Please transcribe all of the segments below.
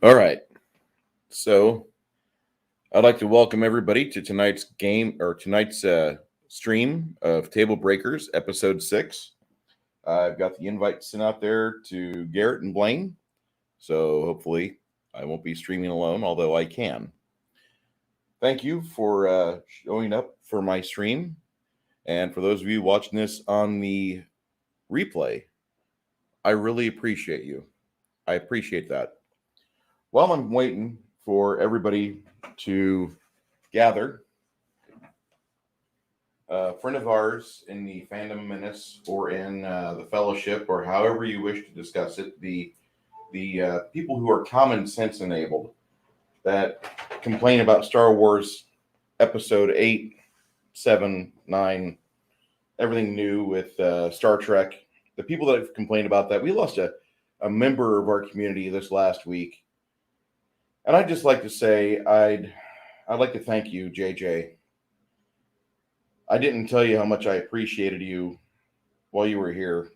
All right. So I'd like to welcome everybody to tonight's stream of Table Breakers, episode 6. I've got the invite sent out there to Garrett and Blaine. So hopefully I won't be streaming alone, although I can. Thank you for showing up for my stream. And for those of you watching this on the replay, I really appreciate you. I appreciate that. While I'm waiting for everybody to gather, a friend of ours in the Fandom Menace or in the Fellowship, or however you wish to discuss it, the people who are common sense enabled that complain about Star Wars Episode 8, 7, 9, everything new with Star Trek. The people that have complained about that, we lost a member of our community this last week. And I'd just like to say I'd like to thank you, JJ. I didn't tell you how much I appreciated you while you were here,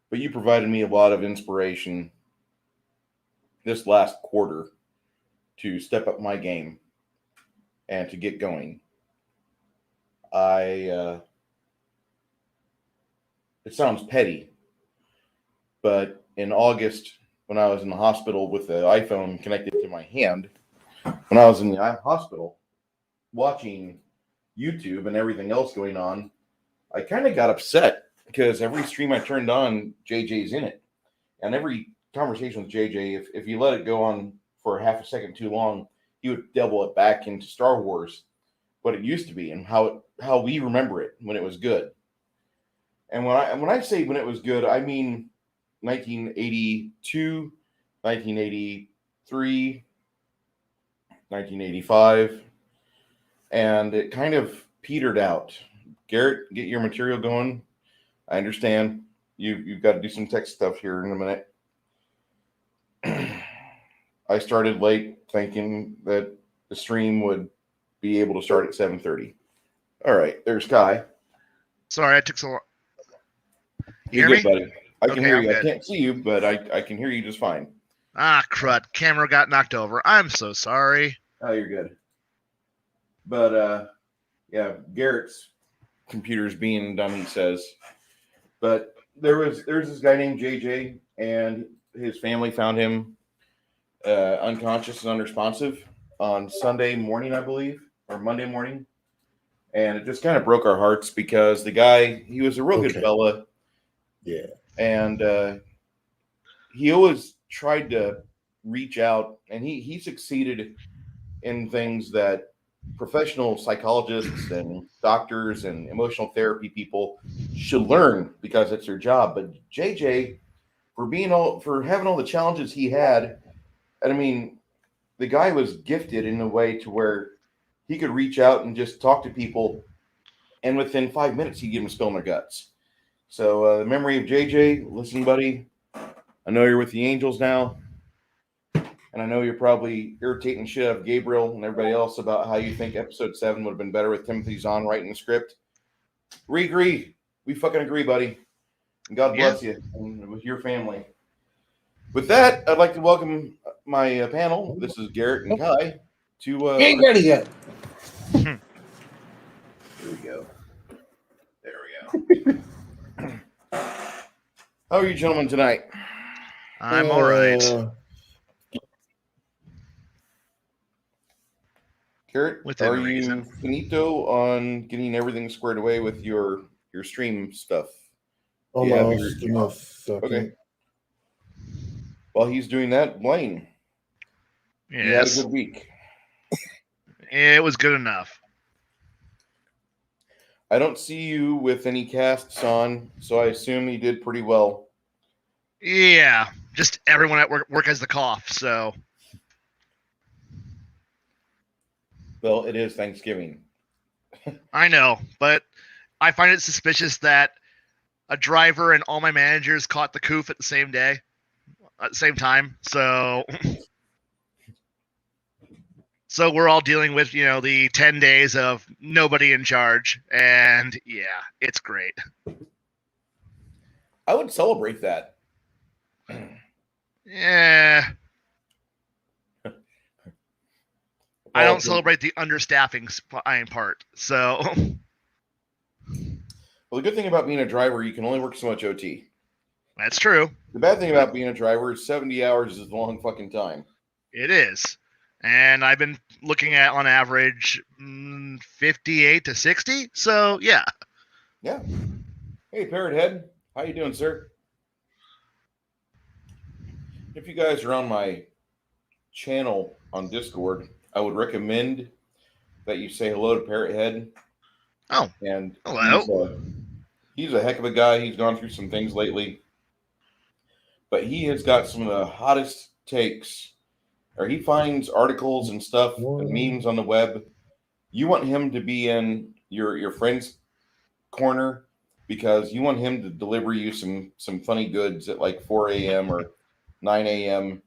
but you provided me a lot of inspiration this last quarter to step up my game and to get going. It sounds petty, but in August, when I was in the hospital with the iPhone connected to my hand, when I was in the hospital watching YouTube and everything else going on, I kind of got upset because every stream I turned on, JJ's in it. And every conversation with JJ, if you let it go on for half a second too long, he would double it back into Star Wars, what it used to be and how we remember it when it was good. And when I say when it was good, I mean 1982, 1983, 1985, and it kind of petered out. Garrett, get your material going. I understand you've got to do some tech stuff here in a minute. I started late thinking that the stream would be able to start at 7:30. All right, there's Kai. Sorry, I took so long. You hear me? Buddy. I can hear you. Good. I can't see you, but I can hear you just fine. Ah, crud. Camera got knocked over. I'm so sorry. Oh, you're good. But, yeah, Garrett's computer's being done, he says. But there's this guy named JJ, and his family found him unconscious and unresponsive on Sunday morning, I believe, or Monday morning. And it just kind of broke our hearts because the guy, he was a real good fella. Yeah. And he always tried to reach out, and he succeeded in things that professional psychologists and doctors and emotional therapy people should learn because it's their job. But JJ, for having all the challenges he had, and I mean, the guy was gifted in a way to where he could reach out and just talk to people, and within 5 minutes, he'd give them a spill in their guts. So the memory of JJ, listen, buddy, I know you're with the Angels now, and I know you're probably irritating shit out of Gabriel and everybody else about how you think episode 7 would have been better with Timothy Zahn writing the script. We agree. We fucking agree, buddy. And God bless you and with your family. With that, I'd like to welcome my panel. This is Garrett and Kai. Ain't ready yet. Here we go. There we go. How are you gentlemen tonight? I'm all right. Garrett, are you finito on getting everything squared away with your stream stuff? Almost. Okay. While he's doing that, Blaine. Yes. You had a good week. It was good enough. I don't see you with any casts on, so I assume you did pretty well. Yeah, just everyone at work has the cough, so. Well, it is Thanksgiving. I know, but I find it suspicious that a driver and all my managers caught the coof at the same day, at the same time. So we're all dealing with, the 10 days of nobody in charge. And yeah, it's great. I would celebrate that. Yeah. I don't celebrate the understaffing part. So, well, the good thing about being a driver, you can only work so much OT. That's true. The bad thing about being a driver is 70 hours is a long fucking time. It is. And I've been looking at, on average, 58 to 60. So, yeah. Yeah. Hey, Parrot Head. How you doing, sir? If you guys are on my channel on Discord, I would recommend that you say hello to Parrot Head. Oh. And hello. He's a heck of a guy. He's gone through some things lately. But he has got some of the hottest takes, or he finds articles and stuff and memes on the web. You want him to be in your friend's corner because you want him to deliver you some funny goods at like 4 a.m. or 9 a.m.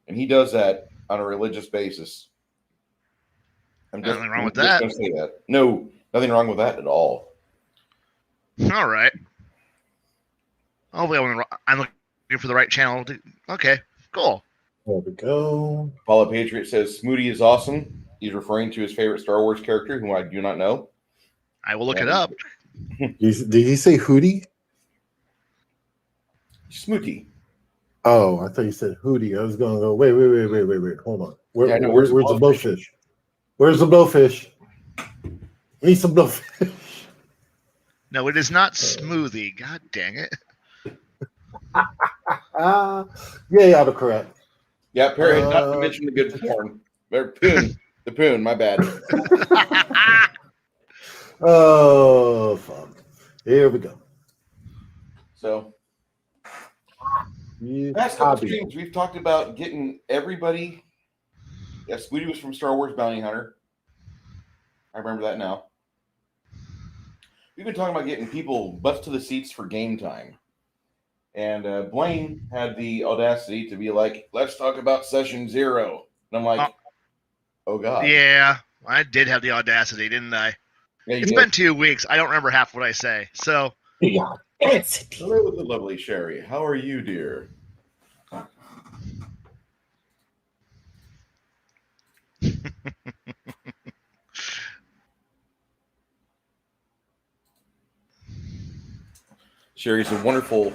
And he does that on a religious basis. Nothing wrong with that. Gonna say that. No, nothing wrong with that at all. All right. Hopefully I'm looking for the right channel. Okay, cool. There we go. Paula Patriot says Smoody is awesome. He's referring to his favorite Star Wars character, whom I do not know. I will look it up. Did he say Hootie? Smooty. Oh, I thought you said Hootie. I was going to go, wait. Hold on. Where's the blowfish? Where's the blowfish? Need some blowfish. No, it is not smoothie. God dang it. Yeah, autocorrect. Yeah, Perry, not to mention the good porn. Poon. The Poon, my bad. Oh, fuck. Here we go. So, past couple streams, we've talked about getting everybody. Yeah, Smoody was from Star Wars Bounty Hunter. I remember that now. We've been talking about getting people butts to the seats for game time. And Blaine had the audacity to be like, let's talk about session 0. And I'm like, oh, God. Yeah, I did have the audacity, didn't I? Yeah, it's been 2 weeks. I don't remember half what I say. So, yeah. Hello, the lovely Sherry. How are you, dear? Sherry's a wonderful.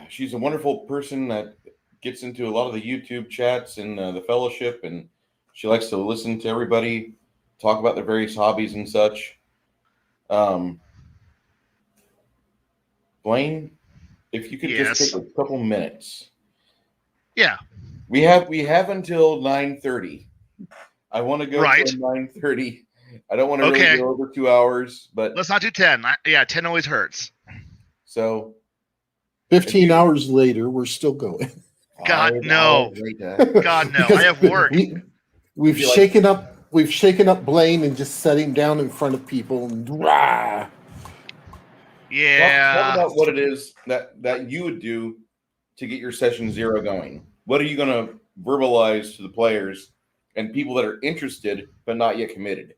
She's a wonderful person that gets into a lot of the YouTube chats and the fellowship, and she likes to listen to everybody talk about their various hobbies and such. Blaine, if you could just take a couple minutes. Yeah. We have until 9:30. I want to go till 9:30. I don't want to really go over 2 hours, but let's not do 10. 10 always hurts. So 15 hours later, we're still going. God no. God no. I have work. We've shaken up Blaine and just set him down in front of people and rah. Yeah. Talk about what it is that you would do to get your session 0 going. What are you going to verbalize to the players and people that are interested but not yet committed?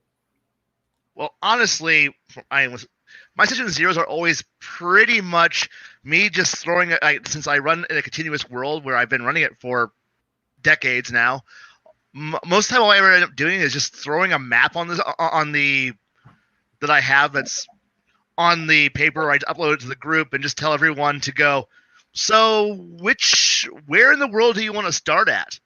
Well, honestly, my session 0s are always pretty much me just throwing it. Since I run in a continuous world where I've been running it for decades now, most of the time all I ever end up doing is just throwing a map on that I have that's on the paper. I upload it to the group and just tell everyone to go. So, where in the world do you want to start at?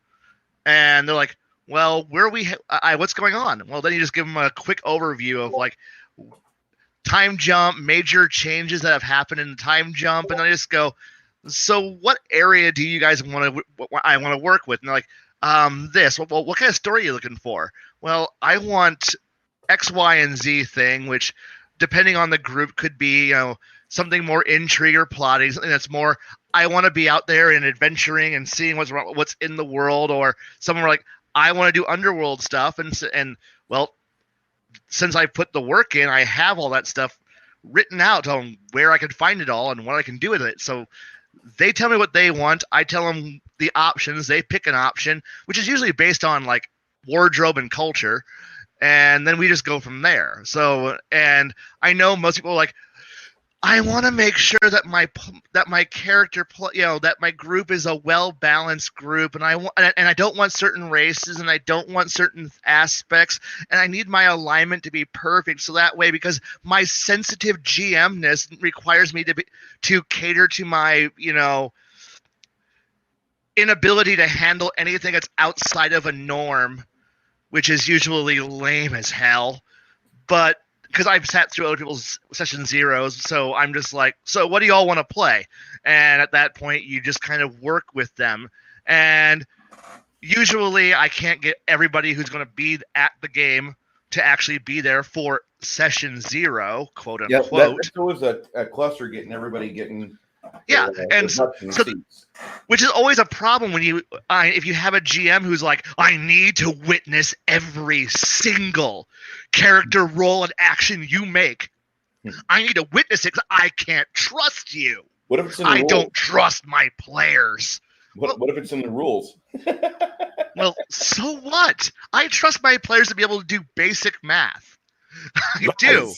And they're like, well, what's going on? Well, then you just give them a quick overview of like time jump, major changes that have happened in the time jump, and then I just go, so what area do you guys want to work with? And they're like, this. Well, what kind of story are you looking for? Well, I want X, Y, and Z thing, which depending on the group could be, something more intrigue or plotting, something that's more, I want to be out there and adventuring and seeing what's in the world, or someone like, I want to do underworld stuff, and well, since I put the work in, I have all that stuff written out on where I can find it all and what I can do with it. So they tell me what they want. I tell them the options. They pick an option, which is usually based on like wardrobe and culture, and then we just go from there. So, and I know most people are like, I want to make sure that my character, that my group is a well balanced group, and I don't want certain races, and I don't want certain aspects, and I need my alignment to be perfect. So that way, because my sensitive GMness requires me to cater to my inability to handle anything that's outside of a norm, which is usually lame as hell, but. Because I've sat through other people's session zeros, so I'm just like, so what do y'all want to play? And at that point, you just kind of work with them. And usually I can't get everybody who's going to be at the game to actually be there for session zero, quote unquote. Yeah, that's always a cluster getting yeah, and so which is always a problem when if you have a GM who's like, I need to witness every single character role and action you make. I need to witness it because I can't trust you. What if it's in the rules? Don't trust my players. What if it's in the rules? Well, so what? I trust my players to be able to do basic math. I do.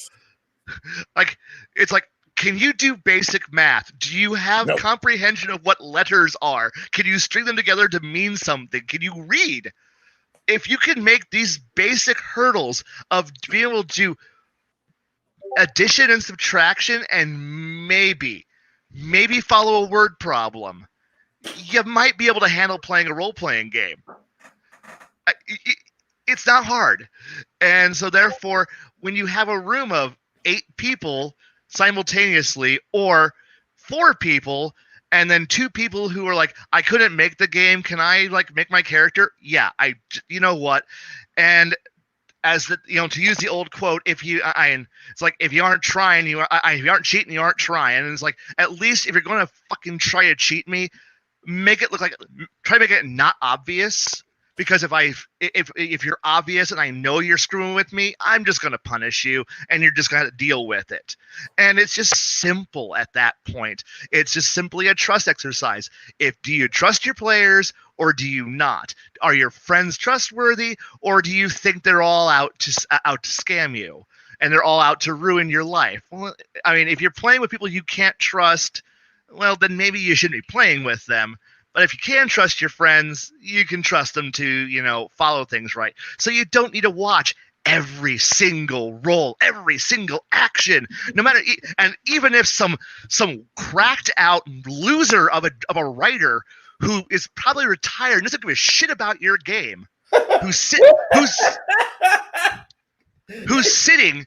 Like, it's like, can you do basic math? Do you have comprehension of what letters are? Can you string them together to mean something? Can you read? If you can make these basic hurdles of being able to do addition and subtraction and maybe follow a word problem, you might be able to handle playing a role-playing game. It's not hard. And so therefore, when you have a room of 8 people simultaneously, or 4 people and then 2 people who are like, I couldn't make the game, can I make my character? Yeah, you know what? And as the to use the old quote, it's like, if you aren't trying, if you aren't cheating, you aren't trying. And it's like, at least if you're going to fucking try to cheat me, make it look like, try to make it not obvious. Because if you're obvious and I know you're screwing with me, I'm just going to punish you and you're just going to deal with it. And it's just simple at that point. It's just simply a trust exercise. Do you trust your players or do you not? Are your friends trustworthy, or do you think they're all out to scam you and they're all out to ruin your life? Well, I mean, if you're playing with people you can't trust, well, then maybe you shouldn't be playing with them. But if you can trust your friends, you can trust them to, follow things right. So you don't need to watch every single role, every single action, no matter. And even if some cracked out loser of a writer who is probably retired and doesn't give a shit about your game, who's sitting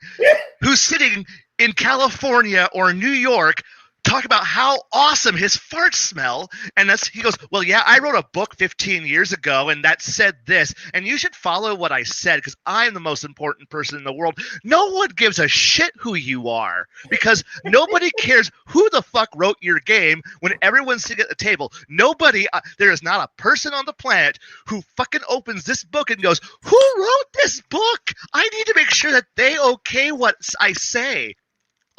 in California or New York, talk about how awesome his farts smell, and he goes, well, yeah, I wrote a book 15 years ago, and that said this, and you should follow what I said, because I'm the most important person in the world. No one gives a shit who you are, because nobody cares who the fuck wrote your game when everyone's sitting at the table. Nobody, there is not a person on the planet who fucking opens this book and goes, who wrote this book? I need to make sure that they okay what I say.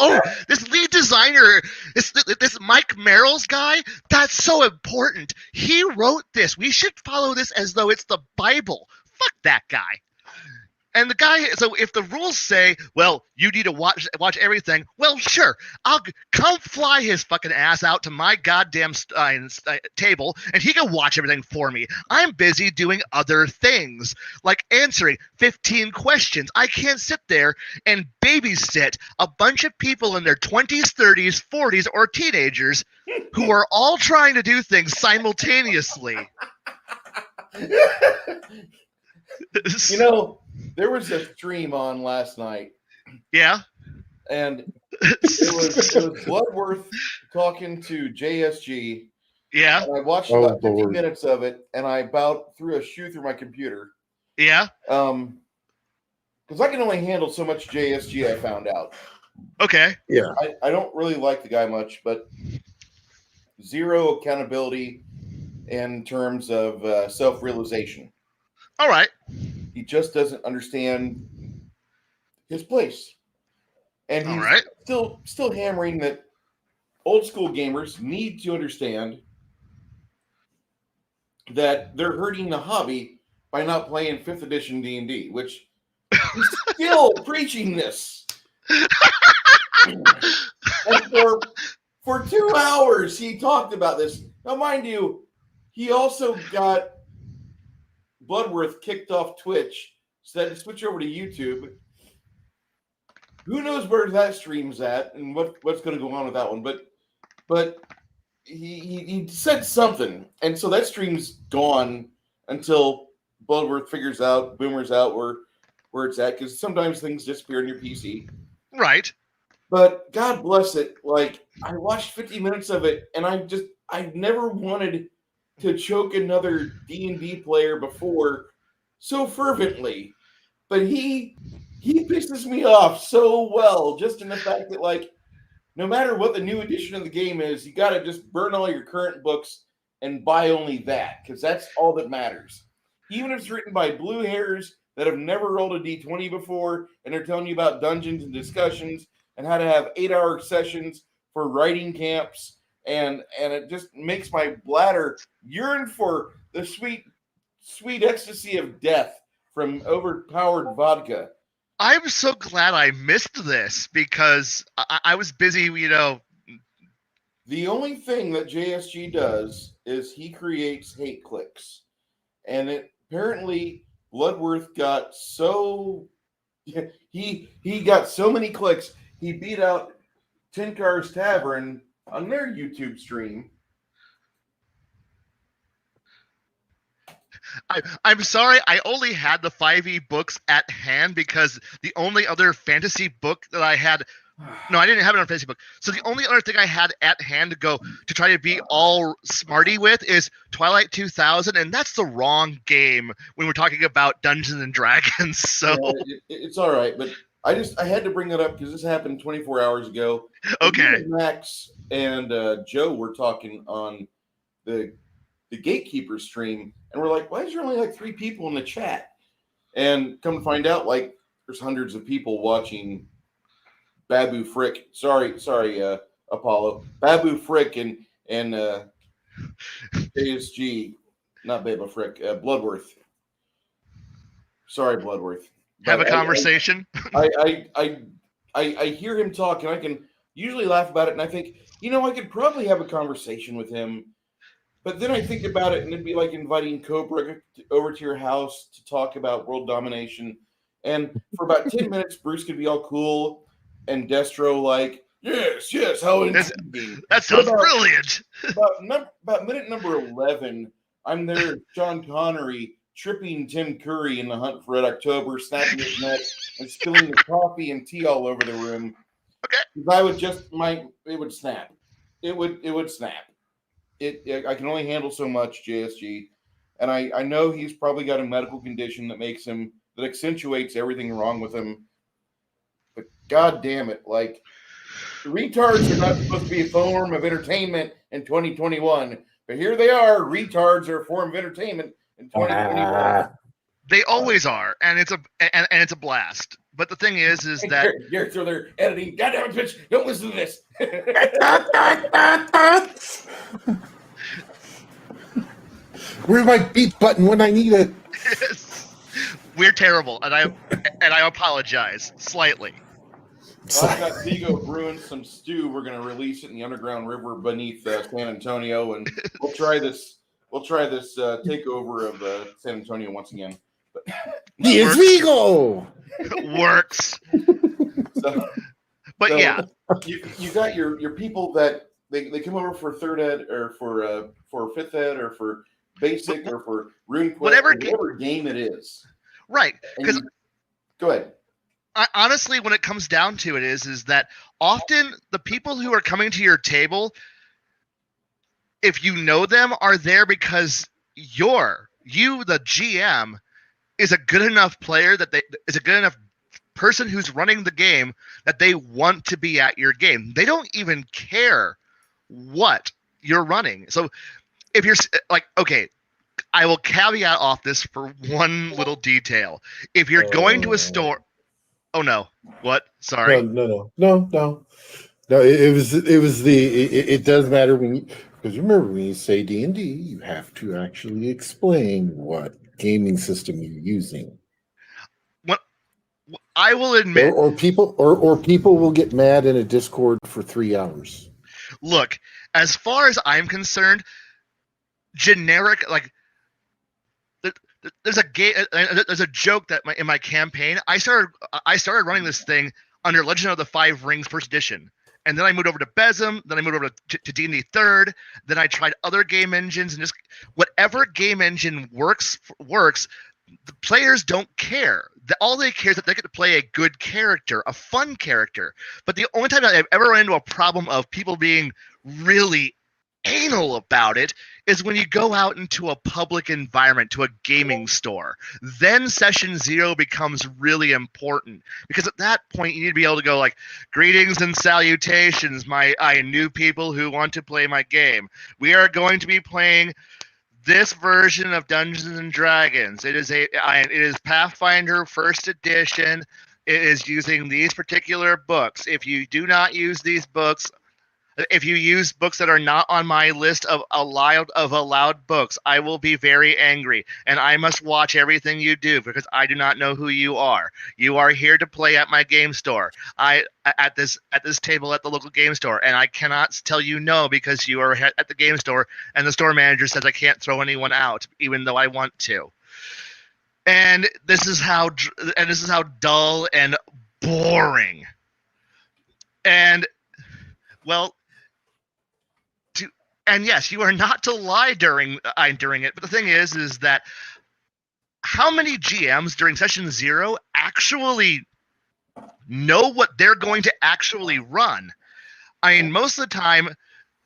Oh, this lead designer, this Mike Merrill's guy, that's so important. He wrote this. We should follow this as though it's the Bible. Fuck that guy. And the guy, so if the rules say, well, you need to watch everything, well, sure, I'll come fly his fucking ass out to my goddamn table, and he can watch everything for me. I'm busy doing other things, like answering 15 questions. I can't sit there and babysit a bunch of people in their 20s, 30s, 40s, or teenagers who are all trying to do things simultaneously. There was a stream on last night. Yeah. And it was Bloodworth talking to JSG. Yeah. And I watched about 15 minutes of it, and I about threw a shoe through my computer. Yeah. Because I can only handle so much JSG, I found out. Okay. Yeah. I don't really like the guy much, but zero accountability in terms of self-realization. All right. He just doesn't understand his place. And he's still hammering that old school gamers need to understand that they're hurting the hobby by not playing 5th edition D&D, which he's still preaching this. And for 2 hours, he talked about this. Now, mind you, he also got Bloodworth kicked off Twitch, so they had to switch over to YouTube. Who knows where that stream's at and what's going to go on with that one? But he said something, and so that stream's gone until Bloodworth figures out, Boomers out where it's at, because sometimes things disappear on your PC. Right. But God bless it. Like, I watched 50 minutes of it, and I never wanted to choke another D&D player before so fervently. But he pisses me off so well, just in the fact that, like, no matter what the new edition of the game is, you got to just burn all your current books and buy only that, because that's all that matters. Even if it's written by blue hairs that have never rolled a D20 before, and they're telling you about dungeons and discussions and how to have 8-hour sessions for writing camps, and it just makes my bladder yearn for the sweet, sweet ecstasy of death from overpowered vodka. I'm so glad I missed this because I was busy, The only thing that JSG does is he creates hate clicks. And apparently Bloodworth got so... He got so many clicks, he beat out Tin Cars Tavern on their YouTube stream. I'm sorry, I only had the 5e books at hand because the only other fantasy book that I had... No, I didn't have another fantasy book. So the only other thing I had at hand to try to be all smarty with is Twilight 2000, and that's the wrong game when we're talking about Dungeons and Dragons. So yeah, it's all right, but I had to bring that up because this happened 24 hours ago. Okay. Max and Joe were talking on the Gatekeeper stream, and we're like, why is there only like 3 people in the chat? And come to find out, like, there's hundreds of people watching Babu Frick. Sorry, Apollo. Babu Frick and ASG, not Babu Frick, Bloodworth. Sorry, Bloodworth. Have a conversation. I hear him talk, and I can usually laugh about it, and I think, I could probably have a conversation with him. But then I think about it, and it'd be like inviting Cobra over to your house to talk about world domination. And for about 10 minutes, Bruce could be all cool and Destro like, yes, how intriguing. That sounds brilliant. About minute number 11, I'm there, Sean Connery, tripping Tim Curry in The Hunt for Red October, snapping his neck and spilling the coffee and tea all over the room. Okay. I would it would snap. It would snap. I can only handle so much, JSG, and I know he's probably got a medical condition that accentuates everything wrong with him. But God damn it, like, retards are not supposed to be a form of entertainment in 2021, but here they are. Retards are a form of entertainment in 2021. They always are, and it's a blast. But the thing is that so they're editing. God damn it, bitch! Don't listen to this. Where's my beat button when I need it? We're terrible, and I apologize slightly. I've got Vigo brewing some stew. We're going to release it in the underground river beneath San Antonio, and we'll try this takeover of San Antonio once again. Yes, Vigo works. So yeah, you got your people that they come over for third ed or for fifth ed or for basic or for RuneQuest, whatever game it is. Right. Because go ahead. Honestly, when it comes down to it, is that often the people who are coming to your table, if you know them, are there because you, the GM, is a good enough player is a good enough person who's running the game that they want to be at your game. They don't even care what you're running. So if you're like, okay, I will caveat off this for one little detail. If you're going to a store, oh no, what? Sorry. No. It does matter because remember when you say D&D, you have to actually explain what gaming system you're using. I will admit, or people will get mad in a Discord for 3 hours. Look, as far as I'm concerned, generic like there's a joke that in my campaign I started running this thing under Legend of the Five Rings First Edition, and then I moved over to Besem, then I moved over to D&D Third, then I tried other game engines, and just whatever game engine works. The players don't care. All they care is that they get to play a good character, a fun character. But the only time I've ever run into a problem of people being really anal about it is when you go out into a public environment, to a gaming store. Then session 0 becomes really important, because at that point you need to be able to go like, greetings and salutations, I new people who want to play my game. We are going to be playing this version of Dungeons and Dragons. It is Pathfinder First Edition. It is using these particular books. If you do not use these books, if you use books that are not on my list of allowed books, I will be very angry, and I must watch everything you do because I do not know who you are. You are here to play at my game store. At this table at the local game store, and I cannot tell you no because you are at the game store, and the store manager says I can't throw anyone out, even though I want to. And this is how dull and boring. And well. And yes, you are not to lie during it. But the thing is that how many GMs during session 0 actually know what they're going to actually run? I mean, most of the time,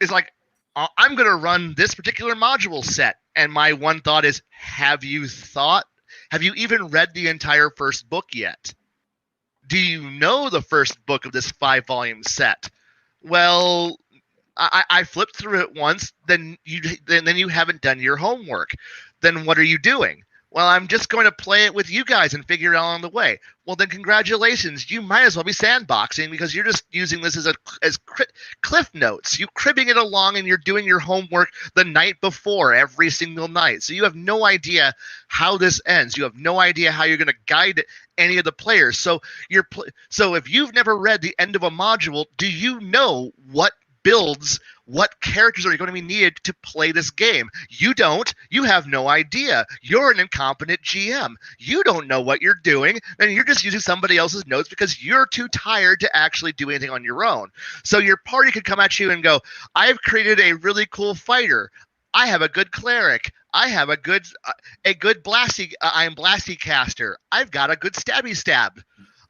it's like, I'm going to run this particular module set. And my one thought is, have you even read the entire first book yet? Do you know the first book of this 5-volume set? Well, I flipped through it once, then you haven't done your homework. Then what are you doing? Well, I'm just going to play it with you guys and figure it out on the way. Well, then congratulations. You might as well be sandboxing because you're just using this as cliff notes. You're cribbing it along and you're doing your homework the night before every single night. So you have no idea how this ends. You have no idea how you're going to guide any of the players. So if you've never read the end of a module, do you know what characters are going to be needed to play this game? You don't. You have no idea. You're an incompetent GM. You don't know what you're doing, and you're just using somebody else's notes because you're too tired to actually do anything on your own. So your party could come at you and go, I've created a really cool fighter. I have a good cleric. I have a good blasty. I'm blasty caster. I've got a good stabby stab.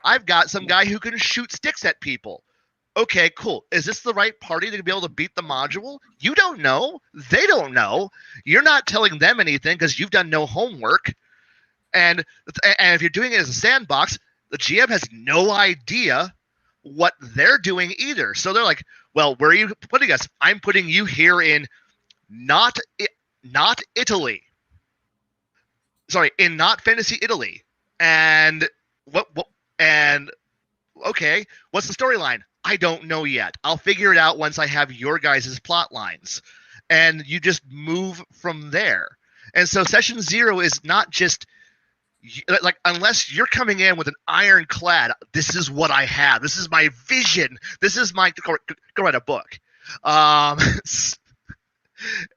I've got some guy who can shoot sticks at people. Okay, cool. Is this the right party to be able to beat the module? You don't know. They don't know. You're not telling them anything because you've done no homework. And if you're doing it as a sandbox, the GM has no idea what they're doing either. So they're like, well, where are you putting us? I'm putting you here in not Italy. Sorry, in not fantasy Italy. And okay, what's the storyline? I don't know yet. I'll figure it out once I have your guys' plot lines. And you just move from there. And so session 0 is not just like, unless you're coming in with an ironclad, this is what I have. This is my vision. This is my go write a book. And this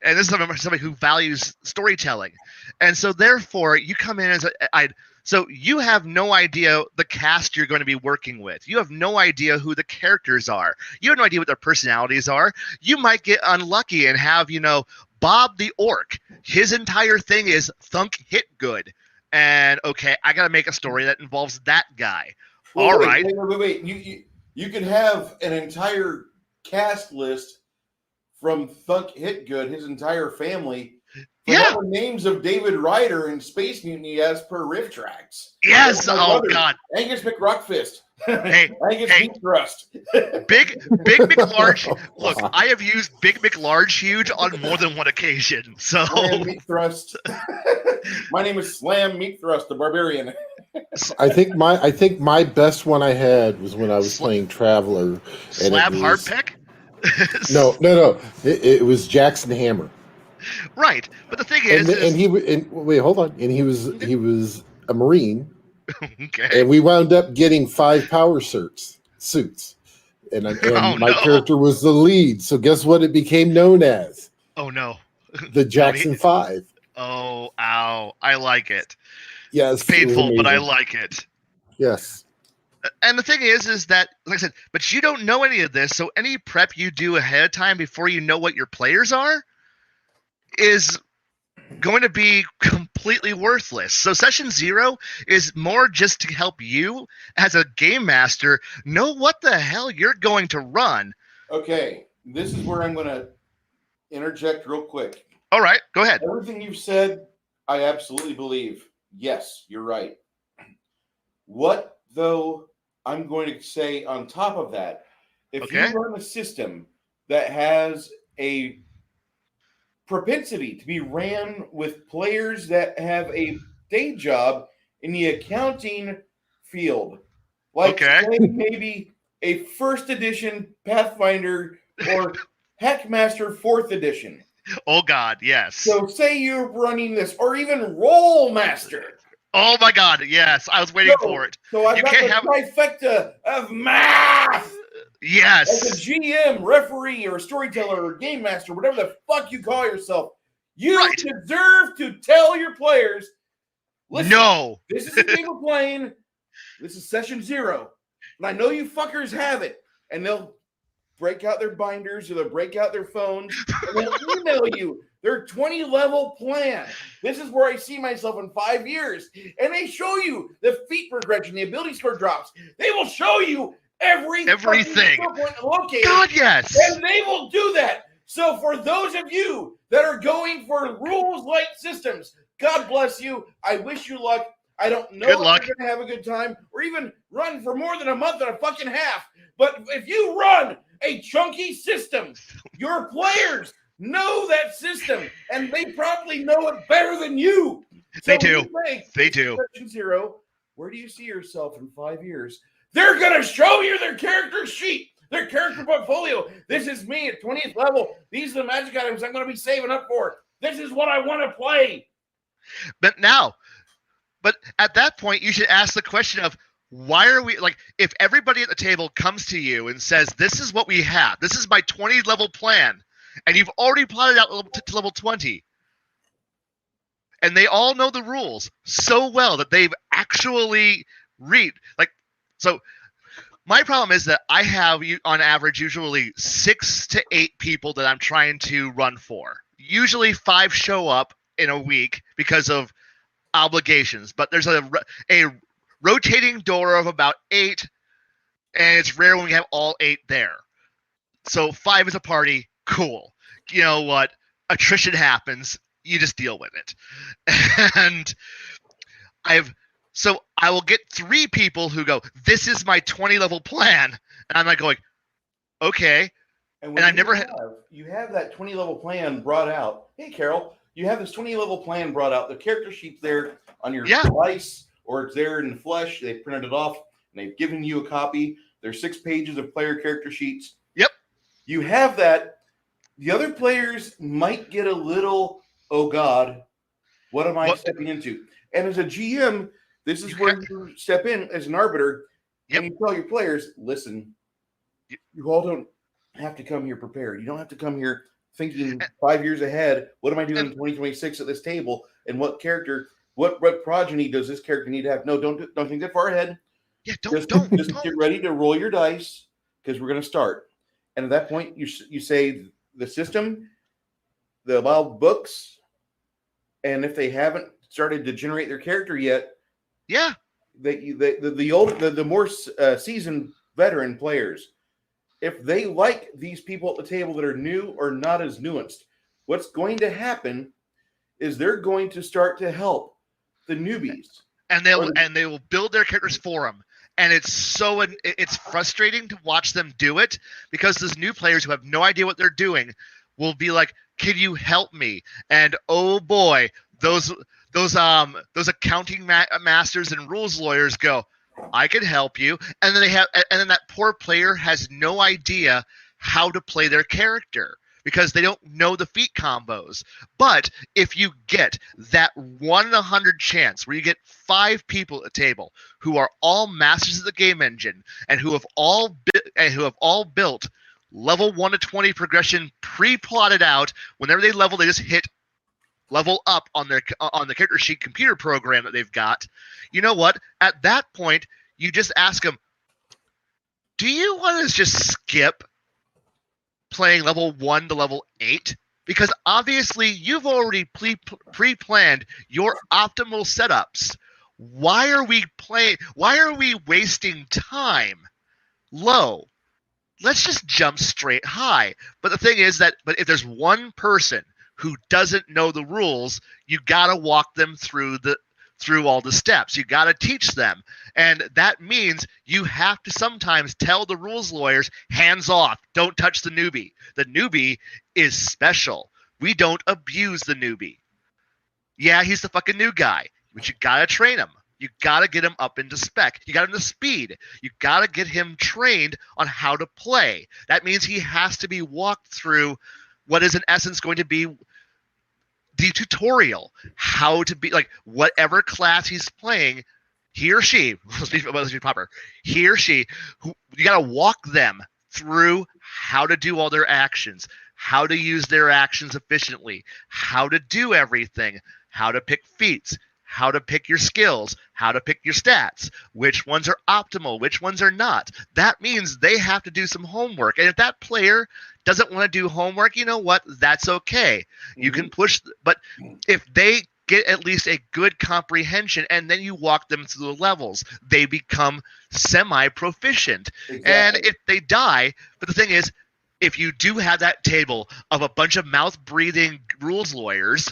is somebody who values storytelling. And so therefore you come in as so you have no idea the cast you're going to be working with. You have no idea who the characters are. You have no idea what their personalities are. You might get unlucky and have, Bob the Orc. His entire thing is thunk hit good. And okay, I got to make a story that involves that guy. All right. Wait. You can have an entire cast list from Thunk Hit Good, his entire family. Yeah. The names of David Ryder and Space Mutiny as per riff tracks. Yes. Oh God. Angus McRuckfist. Hey, Angus Meat Thrust. Big McLarge. Look, I have used Big McLarge Huge on more than one occasion. So Slam Meat Thrust. My name is Slam Meat Thrust, the Barbarian. I think my best one I had was when I was playing Traveler. Slab Hardpeck? No. It was Jackson Hammer. Right, but the thing is, wait, hold on. And he was a Marine, Okay. And we wound up getting 5 power suits. And my character was the lead. So guess what it became known as? Oh, no. The Jackson 5. Oh, ow. I like it. Yes. It's painful, but I like it. Yes. And the thing is that, like I said, but you don't know any of this, so any prep you do ahead of time before you know what your players are is going to be completely worthless. So session 0 is more just to help you as a game master know what the hell you're going to run. Okay, this is where I'm going to interject real quick. All right, go ahead. Everything you've said, I absolutely believe. Yes, you're right. What, though, I'm going to say on top of that, if you run a system that has a propensity to be ran with players that have a day job in the accounting field, like say maybe a 1st edition Pathfinder or Hackmaster 4th edition. Oh God, yes. So say you're running this, or even Roll Master. Oh my God, yes. I was waiting for it. So I've got the trifecta of math. Yes. As a GM, referee, or storyteller, or game master, whatever the fuck you call yourself, you deserve to tell your players, listen, no. This is a game we're playing. This is session 0. And I know you fuckers have it. And they'll break out their binders or they'll break out their phones and they'll email you their 20-level plan. This is where I see myself in 5 years. And they show you the feat progression, the ability score drops. They will show you everything. Located, God, yes. And they will do that. So for those of you that are going for rules-light systems, God bless you. I wish you luck. I don't know if you're going to have a good time or even run for more than a month and a fucking half. But if you run a chunky system, your players know that system, and they probably know it better than you. They do. Section 0, where do you see yourself in 5 years? They're going to show you their character sheet, their character portfolio. This is me at 20th level. These are the magic items I'm going to be saving up for. This is what I want to play. But at that point, you should ask the question of, why are we, like, if everybody at the table comes to you and says, this is what we have, this is my 20-level plan, and you've already plotted out to level 20, and they all know the rules so well that they've actually so my problem is that I have, on average, usually 6 to 8 people that I'm trying to run for. Usually 5 show up in a week because of obligations, but there's a rotating door of about 8, and it's rare when we have all 8 there. So 5 is a party, cool. You know what? Attrition happens. You just deal with it. And I will get 3 people who go, this is my 20-level plan. And I'm like going, okay. And I never you have that 20-level plan brought out. Hey, Carol, you have this 20-level plan brought out. The character sheet's there on your device, or it's there in the flesh. They printed it off, and they've given you a copy. There's 6 pages of player character sheets. Yep. You have that. The other players might get a little, oh, God, what am I stepping into? And as a GM, this is where you step in as an arbiter, and you tell your players, listen, you all don't have to come here prepared. You don't have to come here thinking 5 years ahead. What am I doing in 2026 at this table? And what character, what progeny does this character need to have? No, don't think that far ahead. Yeah, just get ready to roll your dice because we're going to start. And at that point, you say the system, the wild books, and if they haven't started to generate their character yet, the more seasoned veteran players, if they like these people at the table that are new or not as nuanced, what's going to happen is they're going to start to help the newbies, and they will build their characters for them. And it's frustrating to watch them do it, because those new players who have no idea what they're doing will be like, "Can you help me?" And oh boy, those accounting masters and rules lawyers go, "I can help you," and then that poor player has no idea how to play their character because they don't know the feat combos. But if you get that 1 in 100 chance where you get 5 people at the table who are all masters of the game engine and who have all built level 1 to 20 progression pre-plotted out, whenever they level, they just hit level up on the character sheet computer program that they've got. You know what? At that point, you just ask them, do you want to just skip playing level 1 to level 8? Because obviously you've already pre-planned your optimal setups. Why are we wasting time low? Let's just jump straight high. But the thing is that if there's one person who doesn't know the rules, you got to walk them through all the steps. You got to teach them. And that means you have to sometimes tell the rules lawyers, hands off, don't touch the newbie. The newbie is special. We don't abuse the newbie. Yeah, he's the fucking new guy, but you got to train him. You got to get him up into spec. You got him to speed. You got to get him trained on how to play. That means he has to be walked through what is in essence going to be the tutorial, how to be like whatever class he's playing, he or she, let's be proper, he or she, you got to walk them through how to do all their actions, how to use their actions efficiently, how to do everything, how to pick feats, how to pick your skills, how to pick your stats, which ones are optimal, which ones are not. That means they have to do some homework. And if that player doesn't want to do homework, you know what? That's okay. Mm-hmm. You can push, but if they get at least a good comprehension and then you walk them through the levels, they become semi-proficient. Exactly. And if they die, but the thing is, if you do have that table of a bunch of mouth-breathing rules lawyers,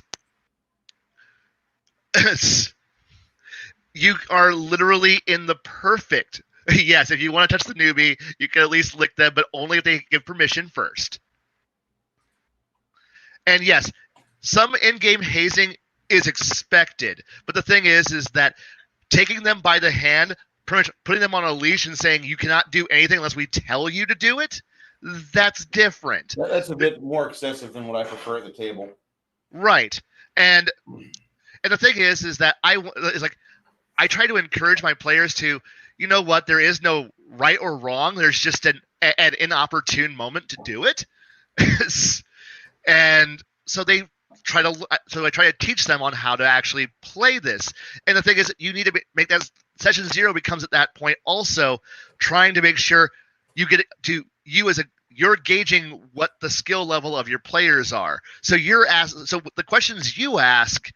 you are literally in the perfect. Yes, if you want to touch the newbie, you can at least lick them, but only if they give permission first. And yes, some in-game hazing is expected, but the thing is that taking them by the hand, pretty much putting them on a leash and saying you cannot do anything unless we tell you to do it, that's different. That's a bit more excessive than what I prefer at the table. Right. And the thing is that I try to encourage my players to, you know what, there is no right or wrong. There's just an inopportune moment to do it. And so I try to teach them on how to actually play this. And the thing is, you need to make that session 0 becomes at that point also trying to make sure you get to you're gauging what the skill level of your players are. So so the questions you ask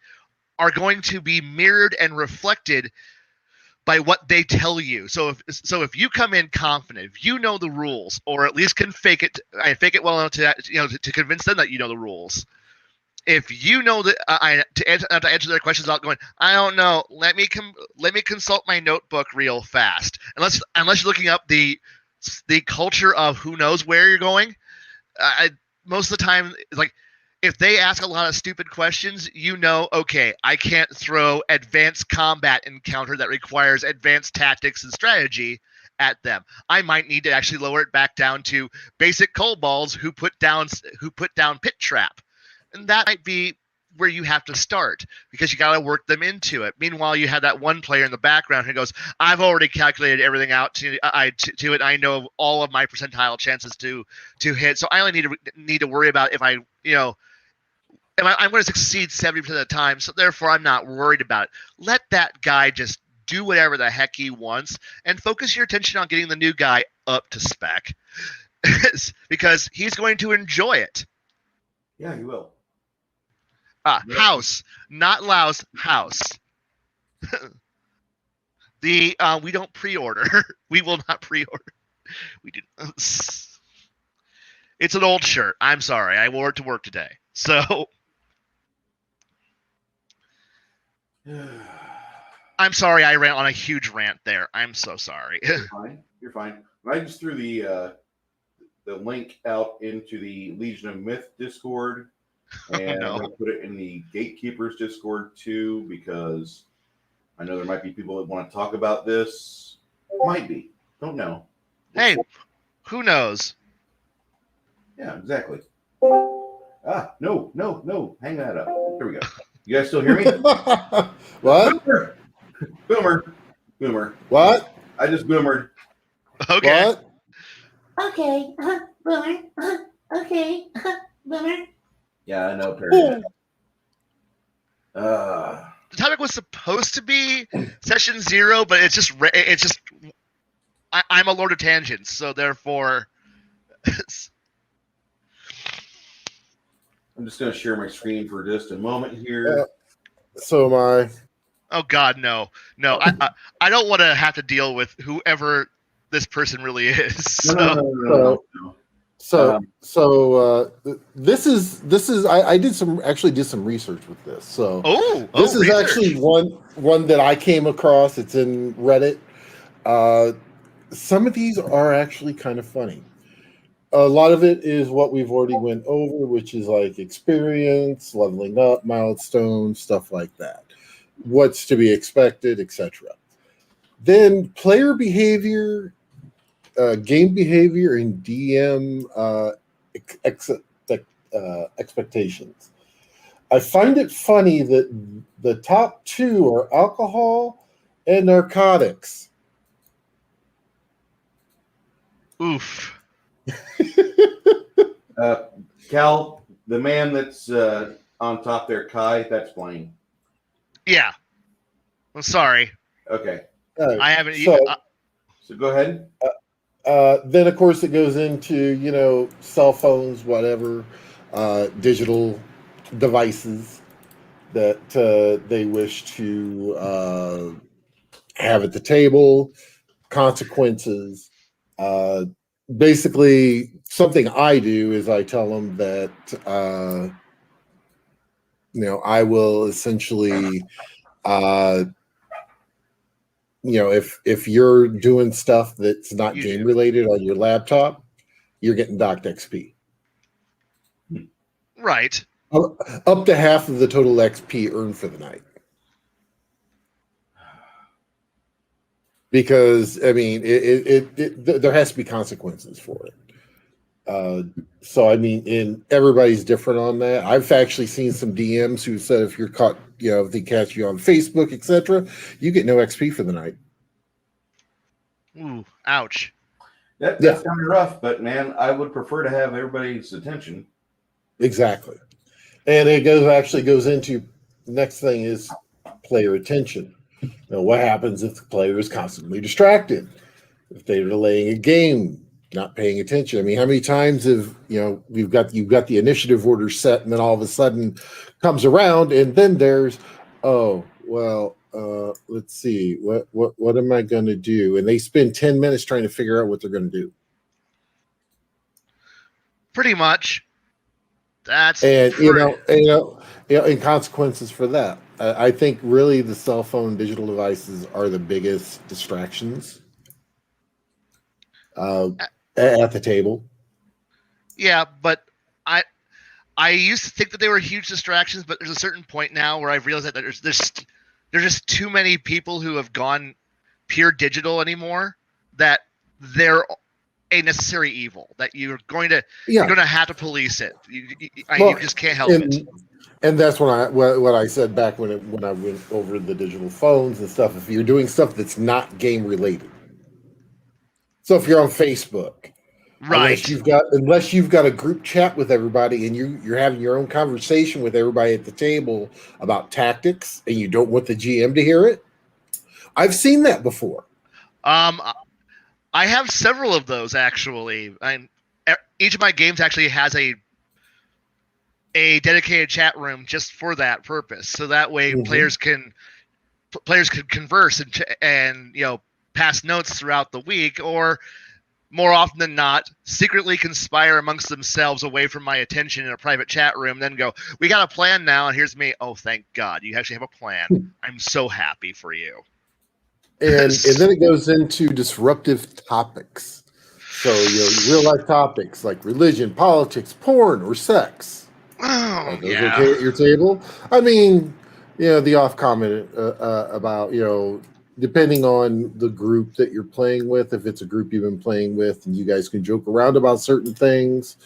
are going to be mirrored and reflected by what they tell you. So if you come in confident, if you know the rules, or at least can fake it well enough to convince them that you know the rules. If you know that to answer their questions without going, I don't know, let me consult my notebook real fast. Unless you're looking up the culture of who knows where you're going. Most of the time, it's like, if they ask a lot of stupid questions, okay, I can't throw advanced combat encounter that requires advanced tactics and strategy at them. I might need to actually lower it back down to basic kobolds who put down pit trap. And that might be where you have to start, because you got to work them into it. Meanwhile, you have that one player in the background who goes, I've already calculated everything out to it. I know all of my percentile chances to hit. So I only need to worry about if I'm going to succeed 70% of the time, so therefore I'm not worried about it. Let that guy just do whatever the heck he wants and focus your attention on getting the new guy up to spec because he's going to enjoy it. Yeah, he will. House, not Laos, house. We don't pre-order. We will not pre-order. We do. It's an old shirt. I'm sorry. I wore it to work today. So I'm sorry I ran on a huge rant there. I'm so sorry. You're fine. I just threw the link out into the Legion of Myth Discord, and I'm going to put it in the Gatekeepers Discord too, because I know there might be people that want to talk about this. Might be. Don't know. Hey, who knows? Yeah, exactly. No. Hang that up. There we go. You guys still hear me? What? Boomer. What? I just boomered. Okay. What? Okay, boomer. Okay, boomer. Yeah, I know, Perry. The topic was supposed to be session 0, but it's just I'm a lord of tangents, so therefore. I'm just going to share my screen for just a moment here. So am I. Oh God, no. I don't want to have to deal with whoever this person really is. So. No. So this is I did some research with this. So this is research. actually one that I came across. It's in Reddit. Some of these are actually kind of funny. A lot of it is what we've already went over, which is like experience, leveling up, milestones, stuff like that. What's to be expected, etc. Then player behavior, game behavior, and DM expectations. I find it funny that the top 2 are alcohol and narcotics. Oof. Cal, the man that's on top there, Kai, that's playing. Yeah. I'm sorry. Okay. I haven't. So go ahead. Then, of course, it goes into, cell phones, whatever, digital devices that they wish to have at the table, consequences. Basically, something I do is I tell them that, I will essentially, if you're doing stuff that's not game related on your laptop, you're getting docked XP. Right. Up to half of the total XP earned for the night. Because there has to be consequences for it. And everybody's different on that. I've actually seen some DMs who said if you're caught, if they catch you on Facebook, etc., you get no XP for the night. Ooh, ouch. That's kind of rough, but man, I would prefer to have everybody's attention. Exactly. And it goes into the next thing is player attention. What happens if the player is constantly distracted? If they're delaying a game, not paying attention. I mean, how many times have you've got the initiative order set, and then all of a sudden comes around, and then there's let's see, what am I going to do? And they spend 10 minutes trying to figure out what they're going to do. Pretty much. That's and consequences for that. I think really the cell phone digital devices are the biggest distractions at the table. Yeah, but I used to think that they were huge distractions, but there's a certain point now where I've realized that there's just too many people who have gone pure digital anymore that they're a necessary evil, that you're going to have to police it. You just can't help it. And that's what I said back when I went over the digital phones and stuff. If you're doing stuff that's not game related, so if you're on Facebook, right, unless you've got a group chat with everybody and you're having your own conversation with everybody at the table about tactics, and you don't want the GM to hear it, I've seen that before. I have several of those actually. Each of my games actually has a dedicated chat room just for that purpose, so that way players can converse and pass notes throughout the week, or more often than not, secretly conspire amongst themselves away from my attention in a private chat room, then go, we got a plan now, and here's me. Oh, thank God, you actually have a plan. I'm so happy for you. And then it goes into disruptive topics. So, real life topics like religion, politics, porn, or sex. Oh, those okay at your table? I mean, the off comment about, depending on the group that you're playing with, if it's a group you've been playing with, and you guys can joke around about certain things.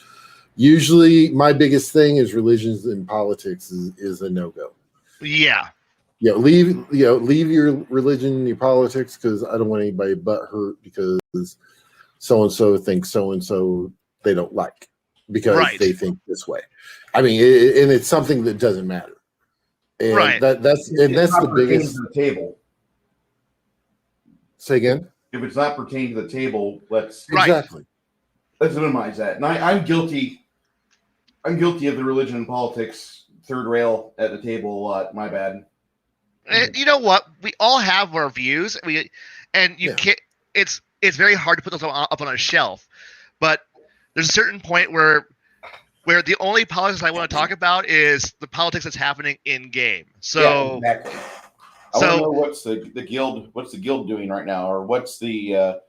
Usually, my biggest thing is religions and politics is a no go. Yeah. Leave your religion and your politics, because I don't want anybody but hurt because so and so thinks so and so they don't like because they think this way. I mean, and it's something that doesn't matter. And Right. That's the biggest to the table. Say again. If it's not pertaining to the table, let's Exactly. Let's minimize that. And I'm guilty. I'm guilty of the religion and politics third rail at the table a lot. My bad. You know what? We all have our views. Can't. It's very hard to put those up on a shelf, but there's a certain point where the only politics I want to talk about is the politics that's happening in game. So, yeah, exactly. I want to know what's the guild doing right now, or what's the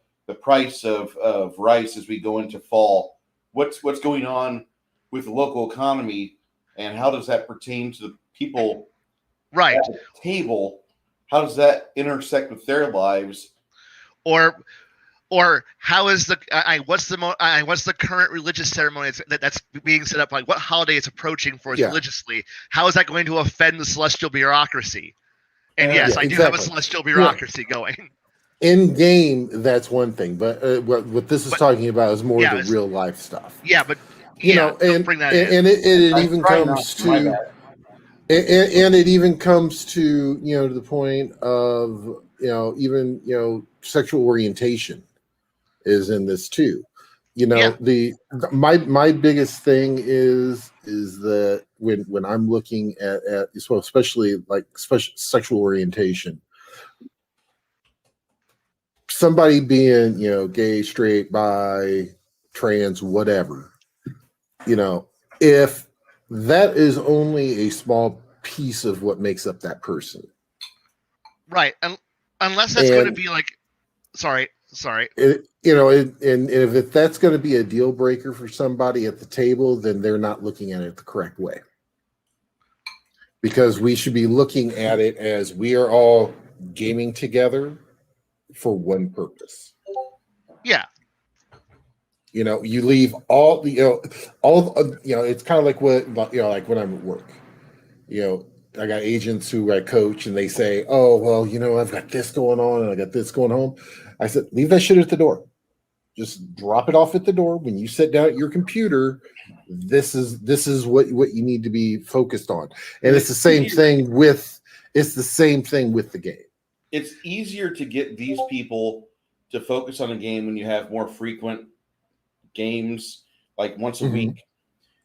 price of rice as we go into fall. What's going on with the local economy, and how does that pertain to the people right at the table? How does that intersect with their lives? Or how is what's the current religious ceremony that's being set up? Like, what holiday it's approaching for us religiously? How is that going to offend the celestial bureaucracy? And yes, I do have a celestial bureaucracy going. In game, that's one thing, but what this is talking about is more the real life stuff. Yeah, but bring that in. And it even comes to, and it even comes to the point of even sexual orientation is in this too. My biggest thing is that when I'm looking at especially like sexual orientation, somebody being gay, straight, bi, trans, whatever, if that is only a small piece of what makes up that person, right? Unless that's going to be like, sorry. And if that's going to be a deal breaker for somebody at the table, then they're not looking at it the correct way. Because we should be looking at it as we are all gaming together for one purpose. Yeah. You leave all it's kind of like like when I'm at work. I got agents who I coach and they say, "Oh, well, I've got this going on and I got this going home." I said, "Leave that shit at the door. Just drop it off at the door. When you sit down at your computer, this is what you need to be focused on." And it's the same thing with the game. It's easier to get these people to focus on a game when you have more frequent games, like once a week.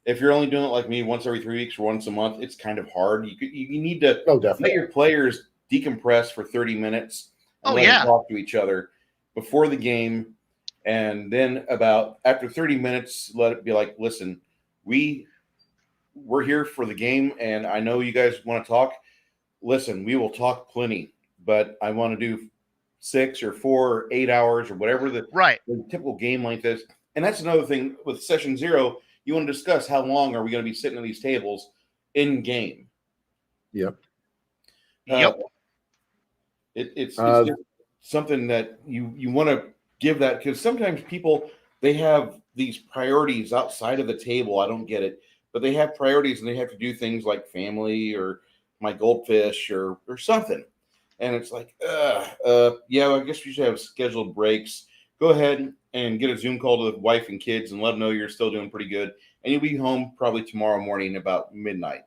If you're only doing it like me once every 3 weeks or once a month, it's kind of hard. You need to let your players decompress for 30 minutes and let them talk to each other before the game. And then after 30 minutes, let it be like, listen, we're here for the game, and I know you guys want to talk. Listen, we will talk plenty, but I want to do 6 or 4 or 8 hours or whatever the typical game length is. And that's another thing with session 0. You want to discuss how long are we going to be sitting at these tables in game. Yep. It's just something that you want to give that, because sometimes people, they have these priorities outside of the table. I don't get it, but they have priorities and they have to do things like family or my goldfish or something. And it's like, I guess we should have scheduled breaks. Go ahead and get a Zoom call to the wife and kids and let them know you're still doing pretty good. And you'll be home probably tomorrow morning about midnight.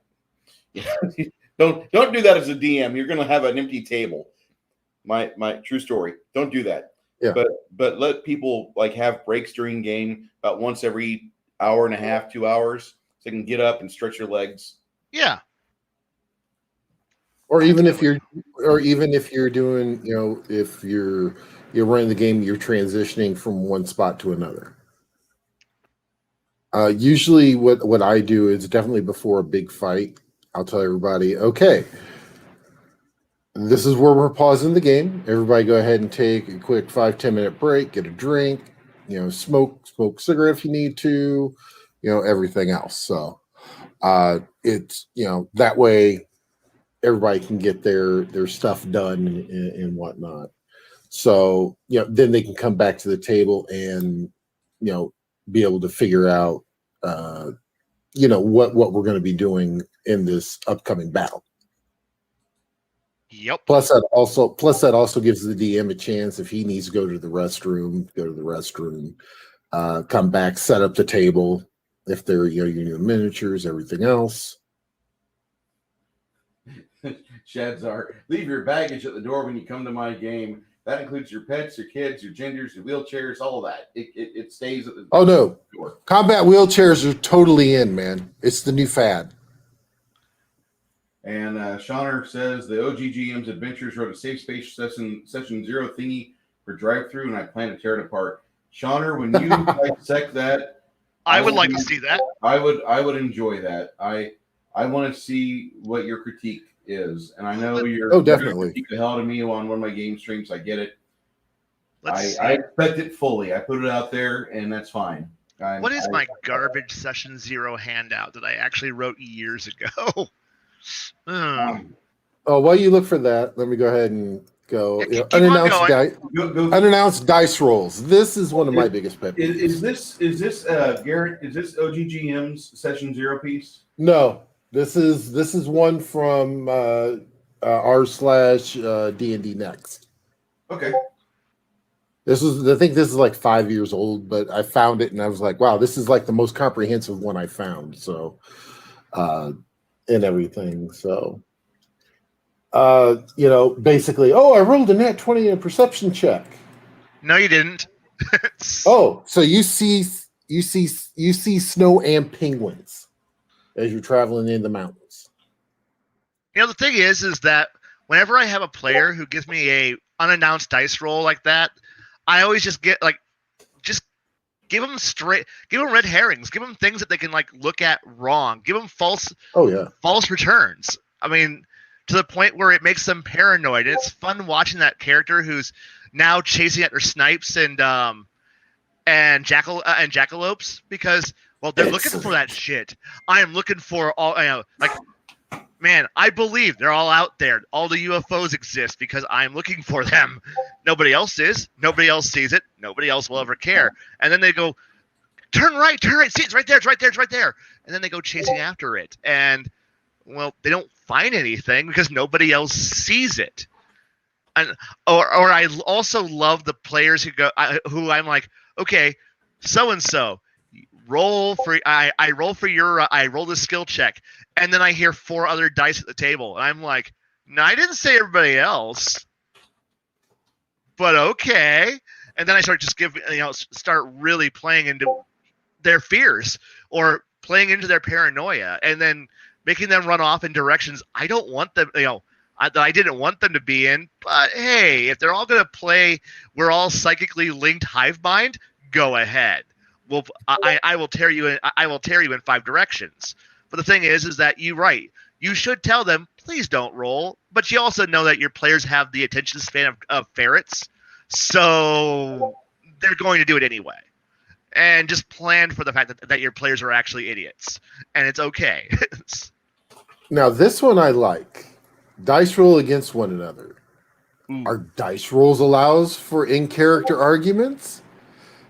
Don't do that as a DM. You're going to have an empty table. My true story. Don't do that. Yeah. But let people like have breaks during game about once every hour and a half, 2 hours, so they can get up and stretch your legs. Yeah. Or even if you're doing, if you're running the game, you're transitioning from one spot to another. Usually what I do is definitely before a big fight, I'll tell everybody, okay, this is where we're pausing the game. Everybody go ahead and take a quick 5-10 minute break, get a drink, smoke a cigarette if you need to, everything else. So it's, that way everybody can get their stuff done and whatnot. So, then they can come back to the table and, be able to figure out what we're going to be doing in this upcoming battle. Yep. Plus that also gives the DM a chance, if he needs to go to the restroom, come back, set up the table. If they're miniatures, everything else. Shadzar, leave your baggage at the door when you come to my game. That includes your pets, your kids, your genders, your wheelchairs, all of that. It stays at the Oh no, door. Combat wheelchairs are totally in, man. It's the new fad. And Shauner says the OGGM's Adventures wrote a safe space session 0 thingy for drive-through, and I plan to tear it apart. Shauner, when you dissect that, I would like to see that. I would enjoy that. I want to see what your critique is, and I know you're definitely critique the hell out of me on one of my game streams. I get it. I expect it fully. I put it out there, and that's fine. What is my garbage session 0 handout that I actually wrote years ago? While you look for that, let me go ahead and go. Unannounced dice rolls. This is one of my biggest pet peeves. Is this Garrett? Is this OGGM's session 0 piece? No, this is one from r/D&D Next. Okay. I think this is like 5 years old, but I found it and I was like, wow, this is like the most comprehensive one I found. So, and everything. So, basically, I rolled a nat 20 in a perception check. No, you didn't. So you see snow and penguins as you're traveling in the mountains. The thing is that whenever I have a player who gives me a unannounced dice roll like that, I always just get just give them red herrings, give them things that they can look at wrong, give them false returns. I mean, to the point where it makes them paranoid. It's fun watching that character who's now chasing after snipes and jackalopes because they're looking for that shit. I am looking for all man, I believe they're all out there. All the UFOs exist because I'm looking for them. Nobody else is. Nobody else sees it. Nobody else will ever care. And then they go, turn right. See, it's right there. And then they go chasing after it. And, they don't find anything because nobody else sees it. And or I also love the players who I'm like, okay, so-and-so, roll for I roll the skill check, and then I hear 4 other dice at the table, and I'm like, no, I didn't say everybody else, but okay. And then I start start really playing into their fears or playing into their paranoia, and then making them run off in directions I don't want them, that I didn't want them to be in. But hey, if they're all going to play, we're all psychically linked hive mind. Go ahead. Well, I will tear you in. I will tear you in 5 directions. But the thing is that you're right. You should tell them, please don't roll. But you also know that your players have the attention span of ferrets, so they're going to do it anyway. And just plan for the fact that your players are actually idiots, and it's okay. Now, this one I like. Dice roll against one another. Are dice rolls allows for in-character arguments?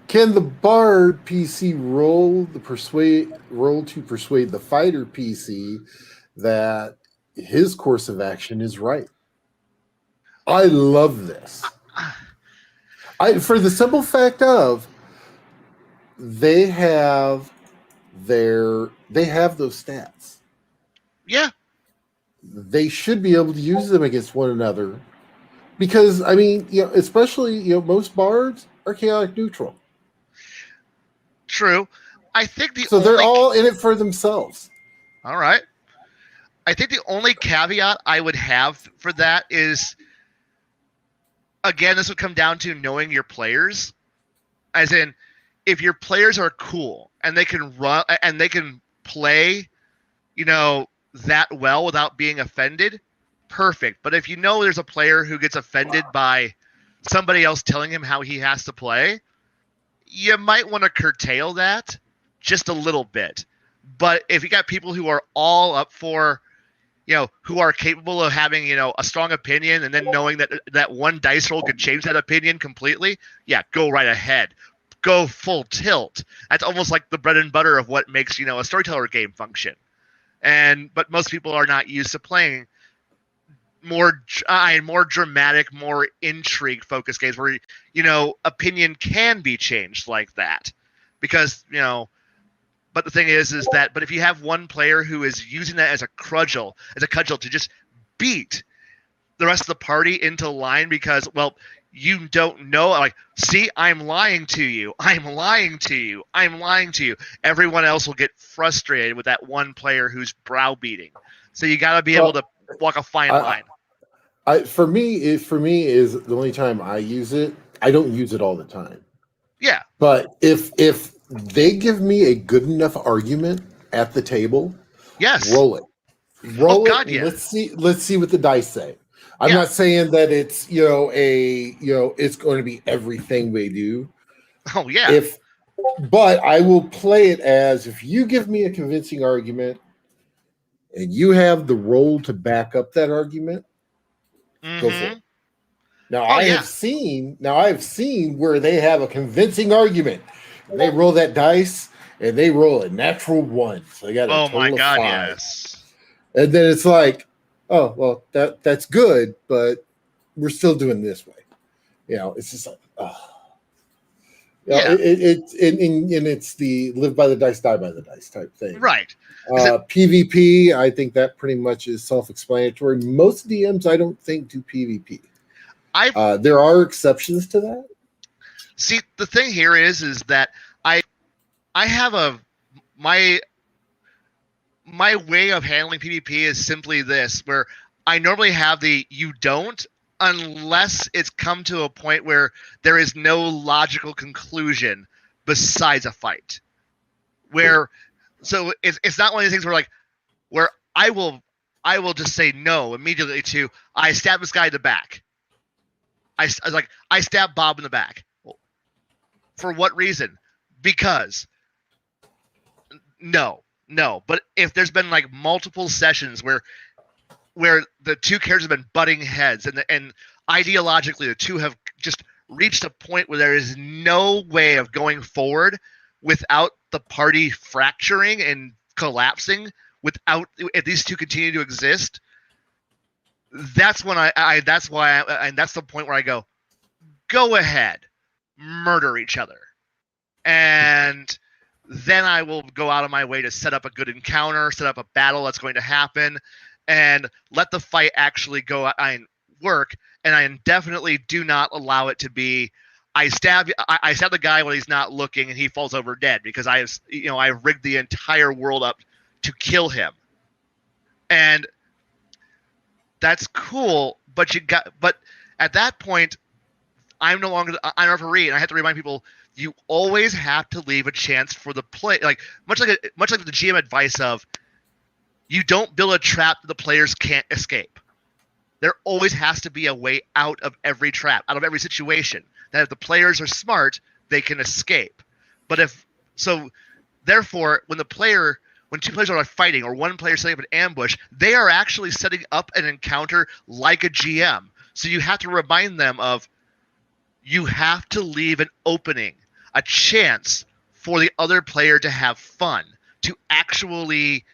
Can the bard PC roll to persuade the fighter PC that his course of action is right? I love this. For the simple fact of they have those stats. Yeah. They should be able to use them against one another because especially most bards are chaotic neutral. True. I think they're all in it for themselves. All right. I think the only caveat I would have for that is, again, this would come down to knowing your players. As in, if your players are cool and they can run and they can play, that well without being offended, perfect. But if there's a player who gets offended by somebody else telling him how he has to play, you might want to curtail that just a little bit. But if you got people who are all up for, who are capable of having, a strong opinion and then knowing that one dice roll could change that opinion completely, yeah, go right ahead. go full tilt. That's almost like the bread and butter of what makes a storyteller game function. But most people are not used to playing more dramatic, more intrigue focused games where opinion can be changed like that, because But the thing is that if you have one player who is using that as a cudgel to just beat the rest of the party into line because, well, you don't know, like, see, I'm lying to you. Everyone else will get frustrated with that one player who's browbeating. So you got to be able to walk a fine line. For me is the only time I use it. I don't use it all the time. Yeah. But if they give me a good enough argument at the table, yes, roll it. Roll it. God, yeah. Let's see what the dice say. I'm not saying that it's it's going to be everything we do. Oh yeah. But I will play it as, if you give me a convincing argument and you have the roll to back up that argument, go for it. Now I have seen where they have a convincing argument and they roll that dice and they roll a natural 1. So they got a total of 5. Yes. And then it's like, oh well, that's good, but we're still doing this way. It's just like, it's the live by the dice, die by the dice type thing. Right. PvP, I think that pretty much is self-explanatory. Most DMs, I don't think, do PvP. There are exceptions to that. See, the thing here is that I have my way of handling PvP is simply this, where I normally have you don't, unless it's come to a point where there is no logical conclusion besides a fight. So it's not one of these things where I will just say no immediately to, I stab this guy in the back. I stab Bob in the back. For what reason? Because no. But if there's been multiple sessions where the two characters have been butting heads and ideologically the two have just reached a point where there is no way of going forward without the party fracturing and collapsing, if these two continue to exist, that's when that's the point where I go ahead, murder each other. And then I will go out of my way to set up a good encounter, set up a battle that's going to happen, and let the fight actually work. And I definitely do not allow it to be, I stab the guy when he's not looking and he falls over dead because I've rigged the entire world up to kill him. And that's cool, but at that point, I'm a referee, and I have to remind people, you always have to leave a chance for the play, much like the GM advice of, you don't build a trap that the players can't escape. There always has to be a way out of every trap, out of every situation, that if the players are smart, they can escape. Therefore, when two players are fighting or one player setting up an ambush, they are actually setting up an encounter like a GM. So you have to remind them of, you have to leave an opening, a chance for the other player to have fun, to actually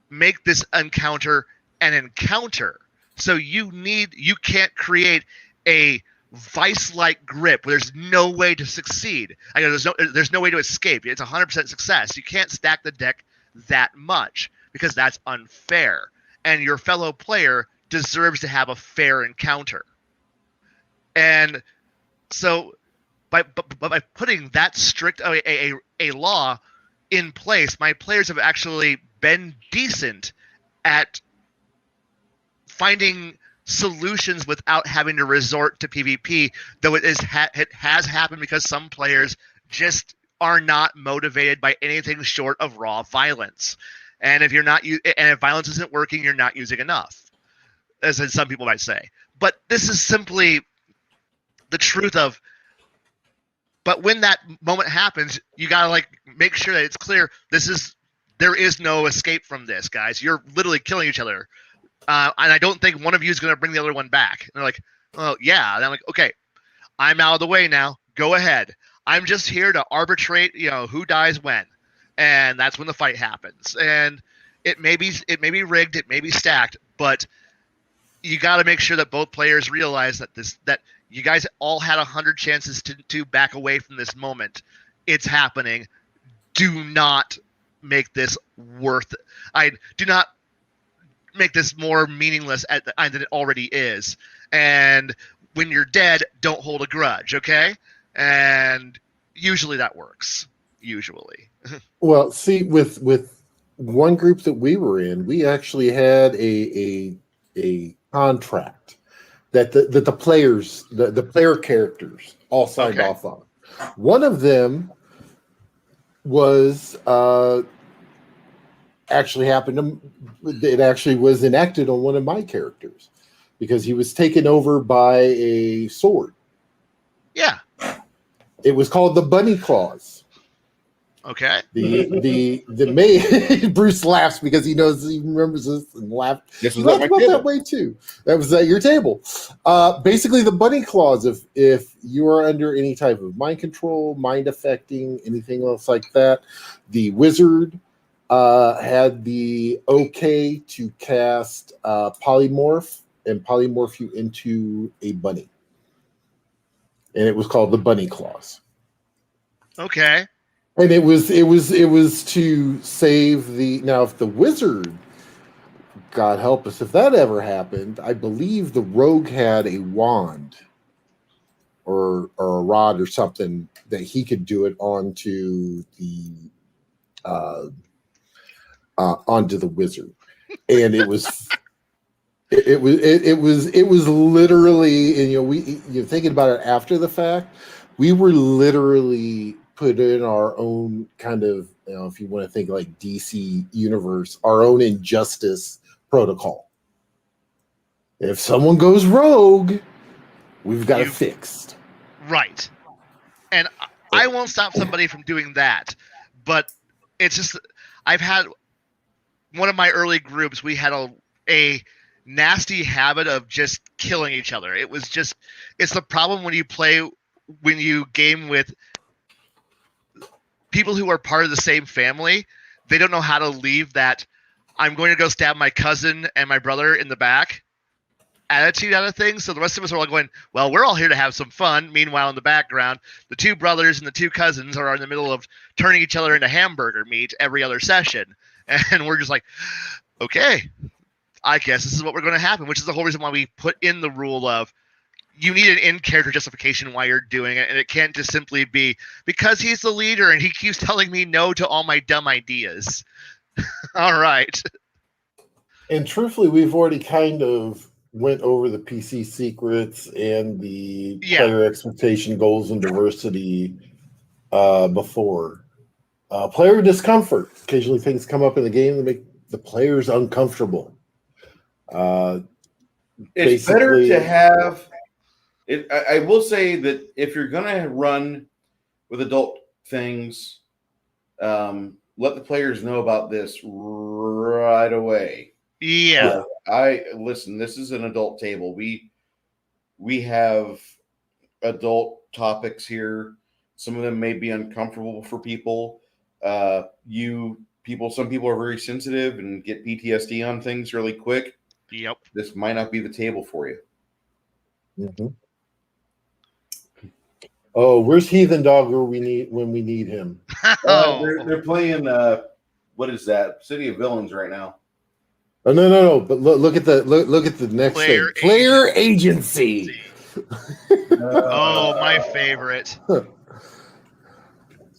make this encounter an encounter. So you can't create a vice-like grip where there's no way to succeed. There's no way to escape. It's 100% success. You can't stack the deck that much because that's unfair. And your fellow player deserves to have a fair encounter. And so by putting that strict a law in place, my players have actually been decent at finding solutions without having to resort to PvP, though it has happened because some players just are not motivated by anything short of raw violence. And if violence isn't working, you're not using enough, as some people might say. But this is simply the truth of, but when that moment happens, you gotta make sure that it's clear, there is no escape from this, guys. You're literally killing each other. And I don't think one of you is going to bring the other one back. And they're like, oh, yeah. And I'm like, okay, I'm out of the way now. Go ahead. I'm just here to arbitrate, who dies when, and that's when the fight happens. And it may be rigged, it may be stacked, but you got to make sure that both players realize that you guys all had 100 chances to back away from this moment. It's happening. Do not make this do not make this more meaningless than it already is. And when you're dead, don't hold a grudge, okay? And usually that works. Usually. Well, see, with one group that we were in, we actually had a contract that the players, the player characters all signed off on. One of them was actually happened to, it actually was enacted on one of my characters because he was taken over by a sword. Yeah. It was called the Bunny Claws. Okay. The main Bruce laughs because he remembers this and laughed. This was He at my laughed about table. that way too. That was at your table. Basically, the Bunny Claws. If you are under any type of mind control, mind affecting, anything else like that, the wizard had the okay to cast polymorph and polymorph you into a bunny, and it was called the Bunny Claws. Okay. And it was to save the. Now, if the wizard, God help us, if that ever happened, I believe the rogue had a wand or a rod or something that he could do it onto the wizard, and it was. It was literally, and you're thinking about it after the fact. We were literally put in our own kind of, if you want to think like DC universe, our own injustice protocol. If someone goes rogue, we've got it fixed. Right. And I won't stop somebody from doing that, but it's just, I've had one of my early groups, we had a nasty habit of just killing each other. It's the problem when you game with people who are part of the same family. They don't know how to leave that I'm going to go stab my cousin and my brother in the back attitude out of things. So the rest of us are all going, well, we're all here to have some fun. Meanwhile, in the background, the two brothers and the two cousins are in the middle of turning each other into hamburger meat every other session. And we're just like, okay, I guess this is what we're going to happen, which is the whole reason why we put in the rule of you need an in-character justification why you're doing it, and it can't just simply be because he's the leader and he keeps telling me no to all my dumb ideas. All right. And truthfully, we've already kind of went over the PC secrets and the player expectation, goals, and diversity before. Player discomfort. Occasionally things come up in the game that make the players uncomfortable. It's better to have it. I will say that if you're going to run with adult things, let the players know about this right away. Yeah. Listen, this is an adult table. We have adult topics here. Some of them may be uncomfortable for people. Some people are very sensitive and get PTSD on things really quick. Yep. This might not be the table for you. Mm-hmm. Oh, where's Heathen Dog when we need him? They're playing what is that? City of Villains right now. Oh no! But look at the next thing. Player agency. Oh, my favorite.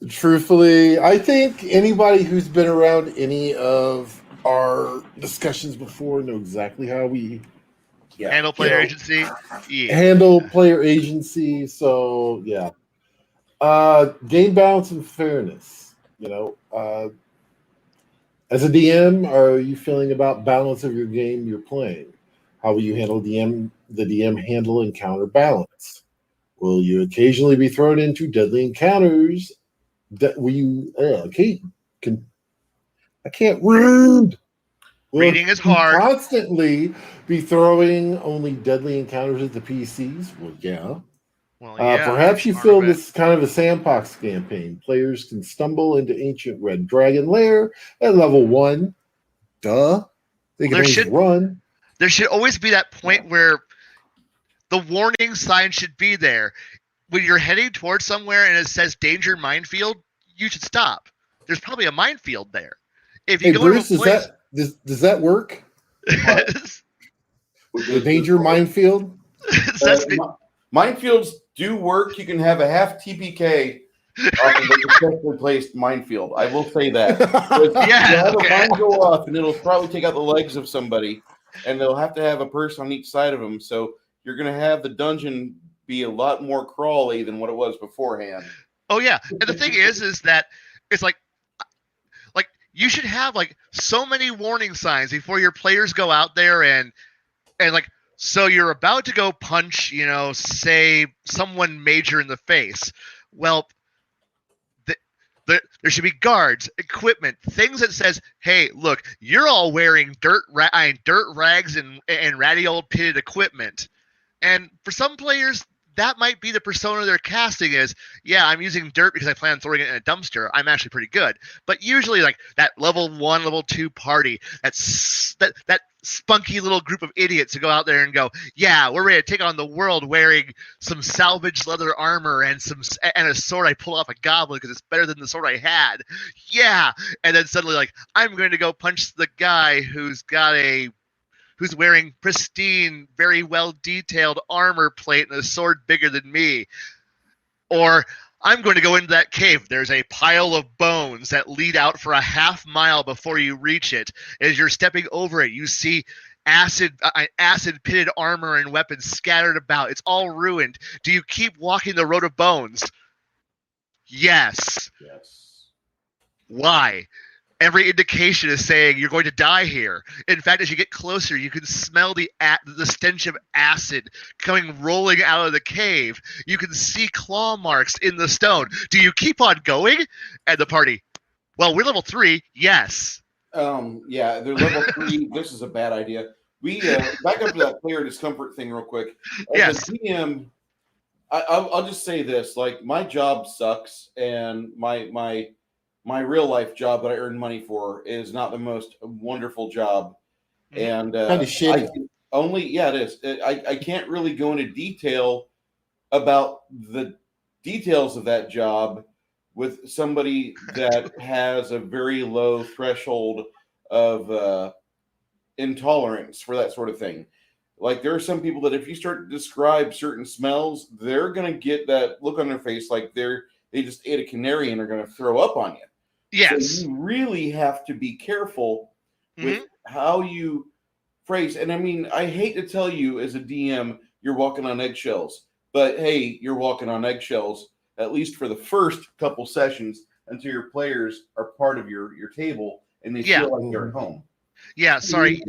Truthfully, I think anybody who's been around any of our discussions before know exactly how we handle player agency. Yeah. Handle player agency. So yeah, game balance and fairness. As a DM, are you feeling about balance of your game you're playing? How will you handle the DM handle and counter balance? Will you occasionally be thrown into deadly encounters? I can't read. Reading is hard. Constantly be throwing only deadly encounters at the PCs? Well, yeah. Well, Perhaps you armor feel bet. this is kind of a sandbox campaign. Players can stumble into ancient red dragon lair at level 1. Duh. They can There always should- run. There should always be that point where the warning sign should be there. When you're heading towards somewhere and it says danger minefield, you should stop. There's probably a minefield there. If you Hey, go Bruce, into a place, does that work? The danger minefield? it says Minefields do work. You can have a half TPK off of a successfully placed minefield. I will say that. Yeah, You'll have okay. a mine go off, and it'll probably take out the legs of somebody, and they'll have to have a person on each side of them. So you're going to have the dungeon be a lot more crawly than what it was beforehand. Oh yeah, and the thing is that it's like you should have like so many warning signs before your players go out there and like, so you're about to go punch, say someone major in the face. Well, there should be guards, equipment, things that says, hey, look, you're all wearing dirt rags and ratty old pitted equipment. And for some players, that might be the persona they're casting is, yeah, I'm using dirt because I plan on throwing it in a dumpster. I'm actually pretty good. But usually like that level 1, level 2 party, that spunky little group of idiots who go out there and go, yeah, we're ready to take on the world wearing some salvaged leather armor and a sword I pull off a goblin because it's better than the sword I had. Yeah. And then suddenly like, I'm going to go punch the guy who's wearing pristine, very well detailed armor plate and a sword bigger than me. Or I'm going to go into that cave. There's a pile of bones that lead out for a half mile before you reach it. As you're stepping over it, you see acid pitted armor and weapons scattered about. It's all ruined. Do you keep walking the road of bones? Yes. Yes. Why? Every indication is saying you're going to die here. In fact, as you get closer, you can smell the stench of acid coming rolling out of the cave. You can see claw marks in the stone. Do you keep on going? And the party, well, we're level 3. Yes. Yeah, they're level 3. This is a bad idea. We back up to that player discomfort thing real quick. As Yes. a DM, I'll just say this: like, my job sucks, and my real life job that I earn money for is not the most wonderful job, and Kind of shitty. it is. I can't really go into detail about the details of that job with somebody that has a very low threshold of intolerance for that sort of thing. Like, there are some people that if you start to describe certain smells, they're going to get that look on their face like they just ate a canary and are going to throw up on you. Yes. So you really have to be careful with how you phrase. And I mean, I hate to tell you as a DM, you're walking on eggshells, but hey, you're walking on eggshells at least for the first couple sessions until your players are part of your table and they feel like they're at home. Yeah, sorry.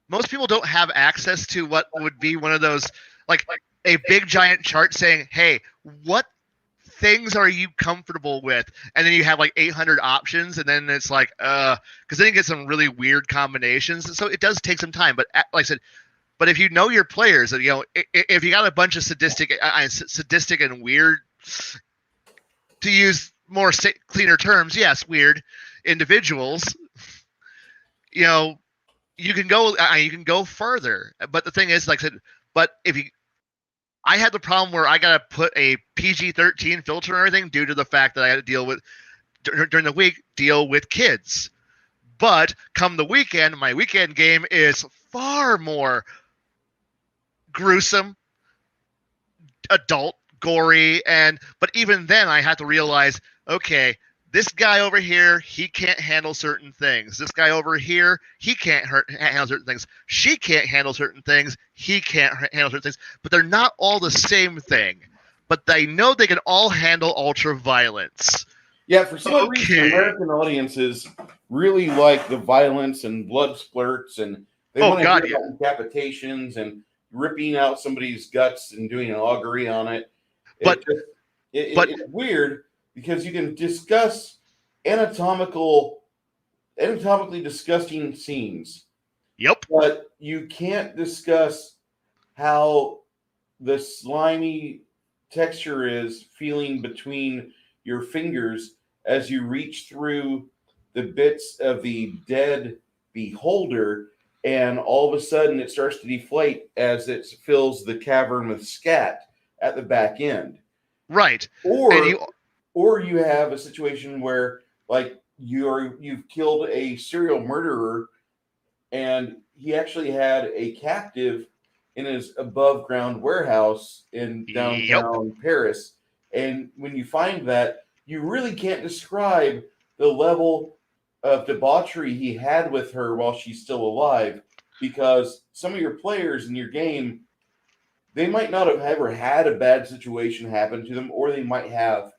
Most people don't have access to what would be one of those, like a big giant chart saying, hey, what things are you comfortable with? And then you have like 800 options, and then it's like, because then you get some really weird combinations. So it does take some time. But like I said, but if you know your players, if you got a bunch of sadistic and weird, to use more cleaner terms, yes, weird individuals, you can go further. But the thing is, like I said, but I had the problem where I got to put a PG-13 filter and everything due to the fact that I had to deal with during the week kids. But come the weekend, my weekend game is far more gruesome, adult, gory, but even then I had to realize, okay, this guy over here, he can't handle certain things. This guy over here, he can't handle certain things. She can't handle certain things. He can't handle certain things. But they're not all the same thing. But they know they can all handle ultra violence. Yeah, for some reason, American audiences really like the violence and blood splurts, and they want to hear about decapitations and ripping out somebody's guts and doing an augury on it. But it's weird, because you can discuss anatomically disgusting scenes. Yep. But you can't discuss how the slimy texture is feeling between your fingers as you reach through the bits of the dead beholder, and all of a sudden it starts to deflate as it fills the cavern with scat at the back end. Right. Or And you or you have a situation where like you've killed a serial murderer and he actually had a captive in his above ground warehouse in downtown Paris. And when you find that, you really can't describe the level of debauchery he had with her while she's still alive, because some of your players in your game, they might not have ever had a bad situation happen to them, or they might have,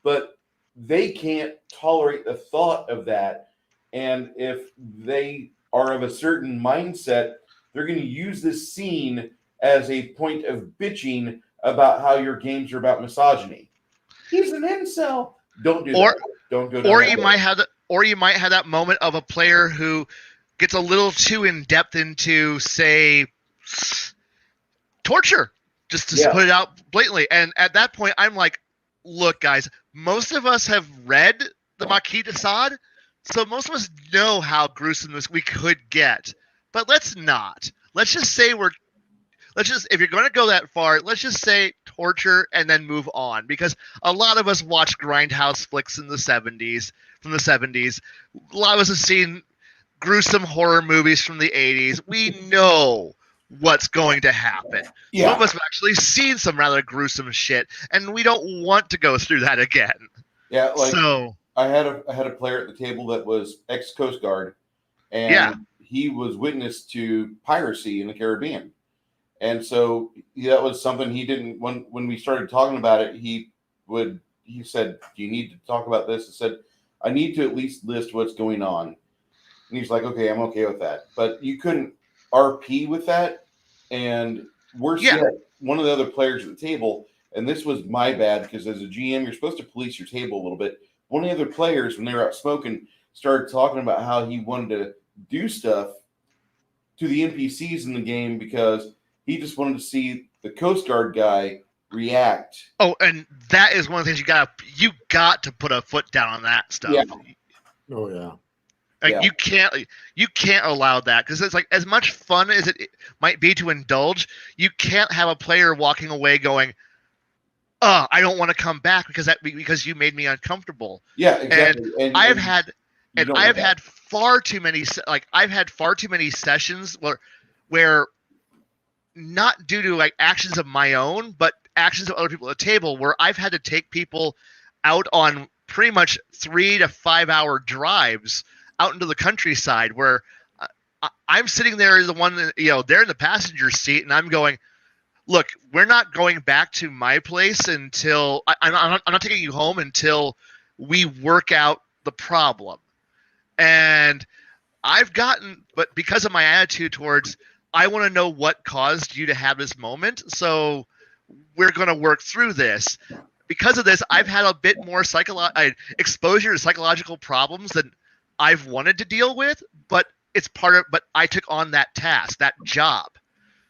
but they can't tolerate the thought of that. And if they are of a certain mindset, they're going to use this scene as a point of bitching about how your games are about misogyny. He's an incel. Don't do that. Don't go down or that you road. might have that moment of a player who gets a little too in depth into, say, torture, just to put it out blatantly. And at that point, I'm like, look, guys, most of us have read the Marquis de Sade, so most of us know how gruesome this we could get. But let's not. Let's just say if you're going to go that far, let's just say torture and then move on. Because a lot of us watched grindhouse flicks from the 70s. A lot of us have seen gruesome horror movies from the 80s. We know what's going to happen. Yeah. Some of us have actually seen some rather gruesome shit, and we don't want to go through that again. Yeah, like So I had a player at the table that was ex Coast Guard, and he was witness to piracy in the Caribbean. And so that was something he didn't, when we started talking about it, he said, do you need to talk about this? I said, I need to at least list what's going on. And he's like, okay, I'm okay with that. But you couldn't RP with that. And worse yet, one of the other players at the table, and this was my bad because as a GM, you're supposed to police your table a little bit. One of the other players, when they were out smoking, started talking about how he wanted to do stuff to the NPCs in the game because he just wanted to see the Coast Guard guy react. Oh, and that is one of the things you got to put a foot down on that stuff. Yeah. Oh yeah. Like you can't allow that, because it's like, as much fun as it might be to indulge, you can't have a player walking away going, "Oh, I don't want to come back because you made me uncomfortable." Yeah, exactly. And I've had far too many sessions where not due to like actions of my own, but actions of other people at the table, where I've had to take people out on pretty much 3 to 5 hour drives out into the countryside, where I'm sitting there as the one that, they're in the passenger seat, and I'm going, look, we're not going back to my place until I'm not taking you home until we work out the problem. And but because of my attitude towards, I want to know what caused you to have this moment, so we're going to work through this. Because of this, I've had a bit more exposure to psychological problems than I've wanted to deal with, but but I took on that task, that job.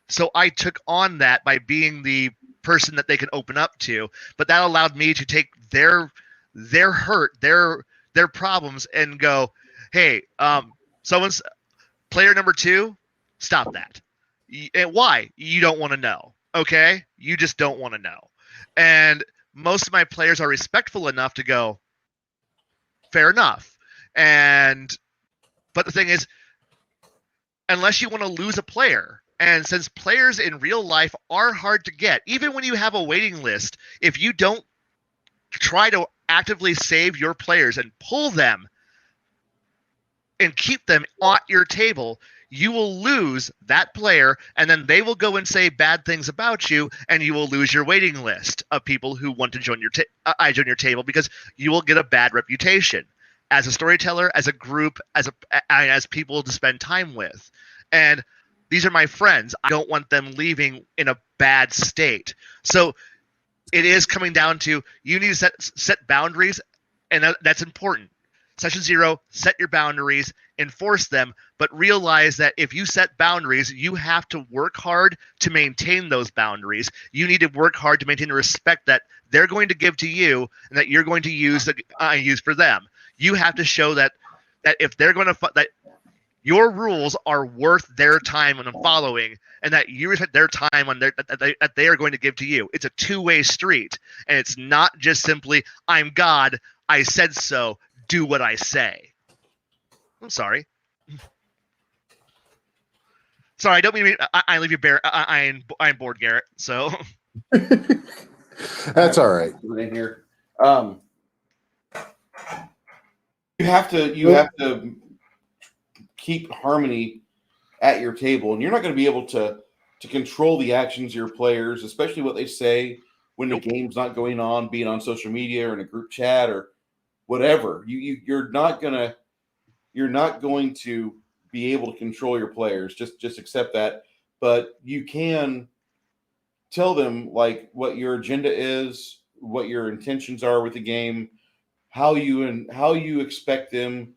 So I took on that by being the person that they can open up to, but that allowed me to take their hurt, their problems, and go, hey, someone's player number 2, stop that. And why? You don't want to know. Okay? You just don't want to know. And most of my players are respectful enough to go, fair enough. But the thing is, unless you want to lose a player, and since players in real life are hard to get, even when you have a waiting list, if you don't try to actively save your players and pull them and keep them at your table, you will lose that player, and then they will go and say bad things about you, and you will lose your waiting list of people who want to join your table, because you will get a bad reputation as a storyteller, as a group, as people to spend time with. And these are my friends. I don't want them leaving in a bad state. So it is coming down to, you need to set boundaries, and that's important. Session 0, set your boundaries, enforce them, but realize that if you set boundaries, you have to work hard to maintain those boundaries. You need to work hard to maintain the respect that they're going to give to you and that you're going to use for them. You have to show that if they're going to that your rules are worth their time and following, and that you respect their time on that they are going to give to you. It's a two-way street, and it's not just simply I'm God, I said so, do what I say. I'm sorry. Sorry, I don't mean I leave you bare. I'm bored, Garrett. So That's all right. In here, you have to keep harmony at your table, and you're not going to be able to control the actions of your players, especially what they say when the game's not going on, being on social media or in a group chat or whatever. You're not going to be able to control your players. Just accept that. But you can tell them like what your agenda is, what your intentions are with the game, how you expect them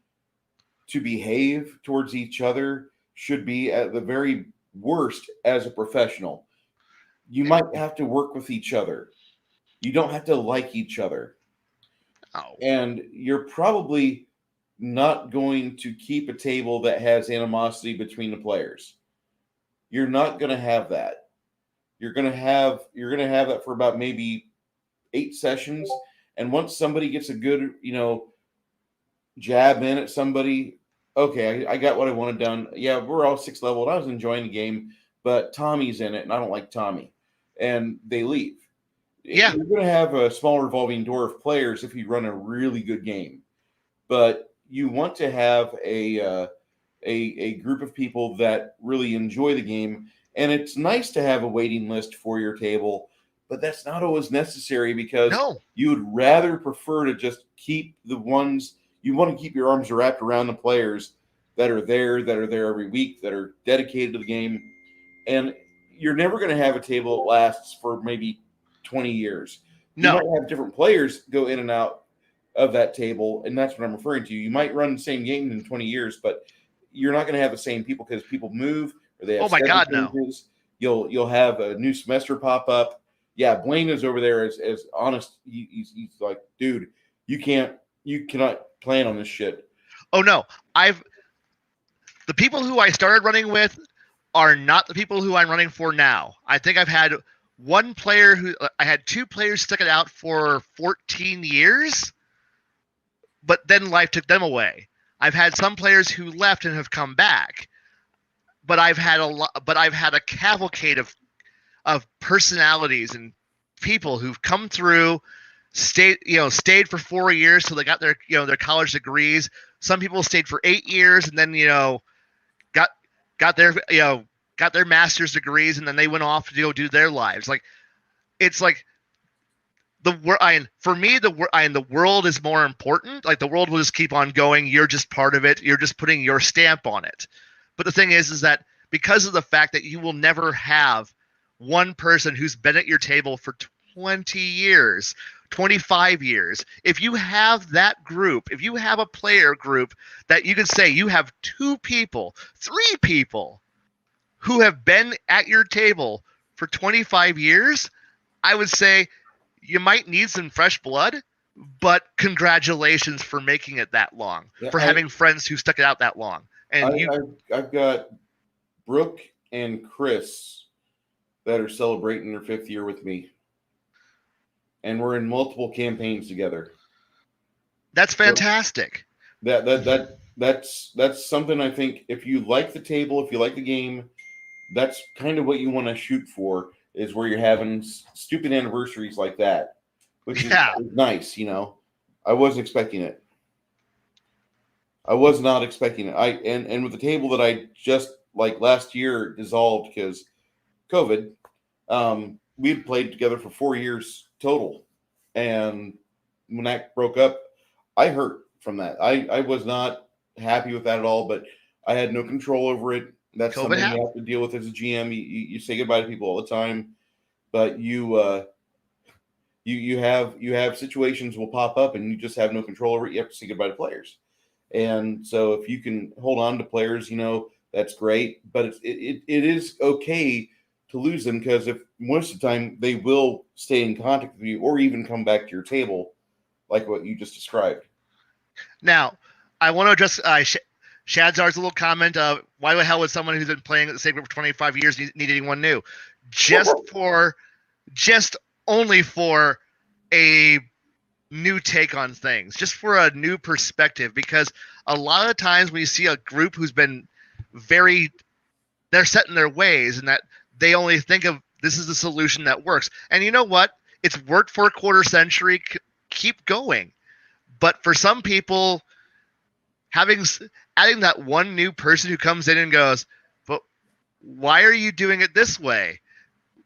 to behave towards each other should be at the very worst as a professional. You might have to work with each other. You don't have to like each other. Oh. And you're probably not going to keep a table that has animosity between the players. You're not going to have that. You're going to have that for about maybe 8 sessions. And once somebody gets a good, jab in at somebody, okay, I got what I wanted done. Yeah, we're all 6 level, and I was enjoying the game, but Tommy's in it, and I don't like Tommy. And they leave. Yeah. You're going to have a small revolving door of players if you run a really good game. But you want to have a group of people that really enjoy the game. And it's nice to have a waiting list for your table, but that's not always necessary because you would rather prefer to just keep the ones you want to keep your arms wrapped around the players that are there every week, that are dedicated to the game. And you're never going to have a table that lasts for maybe 20 years. No. You might have different players go in and out of that table, and that's what I'm referring to. You might run the same game in 20 years, but you're not going to have the same people because people move or they have oh my God, changes. No. You'll have a new semester pop up. Yeah, Blaine is over there as honest. He's like, dude, you cannot plan on this shit. Oh no, the people who I started running with are not the people who I'm running for now. I think I've had I had 2 players stuck it out for 14 years, but then life took them away. I've had some players who left and have come back, but I've had a cavalcade of personalities and people who've come through, stayed for 4 years till they got their their college degrees. Some people stayed for 8 years and then got their master's degrees and then they went off to go do their lives. Like it's like for me the world is more important. Like the world will just keep on going. You're just part of it. You're just putting your stamp on it. But the thing is that because of the fact that you will never have one person who's been at your table for 20 years, 25 years. If you have that group, if you have a player group that you can say you have 2 people, 3 people who have been at your table for 25 years, I would say you might need some fresh blood, but congratulations for making it that long, for having friends who stuck it out that long. And I've got Brooke and Chris that are celebrating their 5th year with me. And we're in multiple campaigns together. That's fantastic. That's something I think if you like the table, if you like the game, that's kind of what you want to shoot for, is where you're having stupid anniversaries like that, which is nice, I wasn't expecting it. I was not expecting it. And with the table that I just like last year dissolved because COVID, we had played together for 4 years total. And when that broke up, I hurt from that. I was not happy with that at all, but I had no control over it. That's COVID something you have to deal with as a GM. You say goodbye to people all the time, but you have situations will pop up and you just have no control over it. You have to say goodbye to players. And so if you can hold on to players, that's great. But it is okay to lose them, because if most of the time they will stay in contact with you or even come back to your table, like what you just described. Now, I want to address Shadzar's little comment of why the hell would someone who's been playing at the same group for 25 years need anyone new? Just only for a new take on things, just for a new perspective, because a lot of times when you see a group who's been they're set in their ways and that they only think of this is the solution that works. And you know what? It's worked for a quarter century. Keep going. But for some people, adding that one new person who comes in and goes, but why are you doing it this way?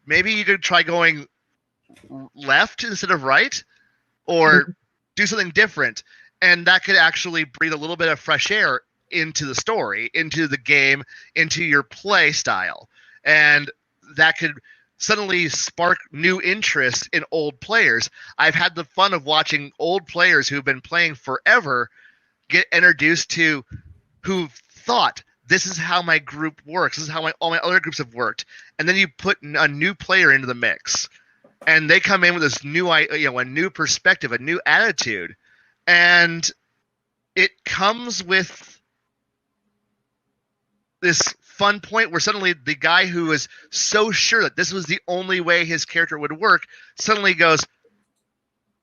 Maybe you could try going left instead of right, or do something different. And that could actually breathe a little bit of fresh air into the story, into the game, into your play style. And that could suddenly spark new interest in old players. I've had the fun of watching old players who've been playing forever get introduced to who thought, this is how my group works. This is how all my other groups have worked. And then you put a new player into the mix, and they come in with this new, a new perspective, a new attitude, and it comes with this fun point where suddenly the guy who was so sure that this was the only way his character would work suddenly goes,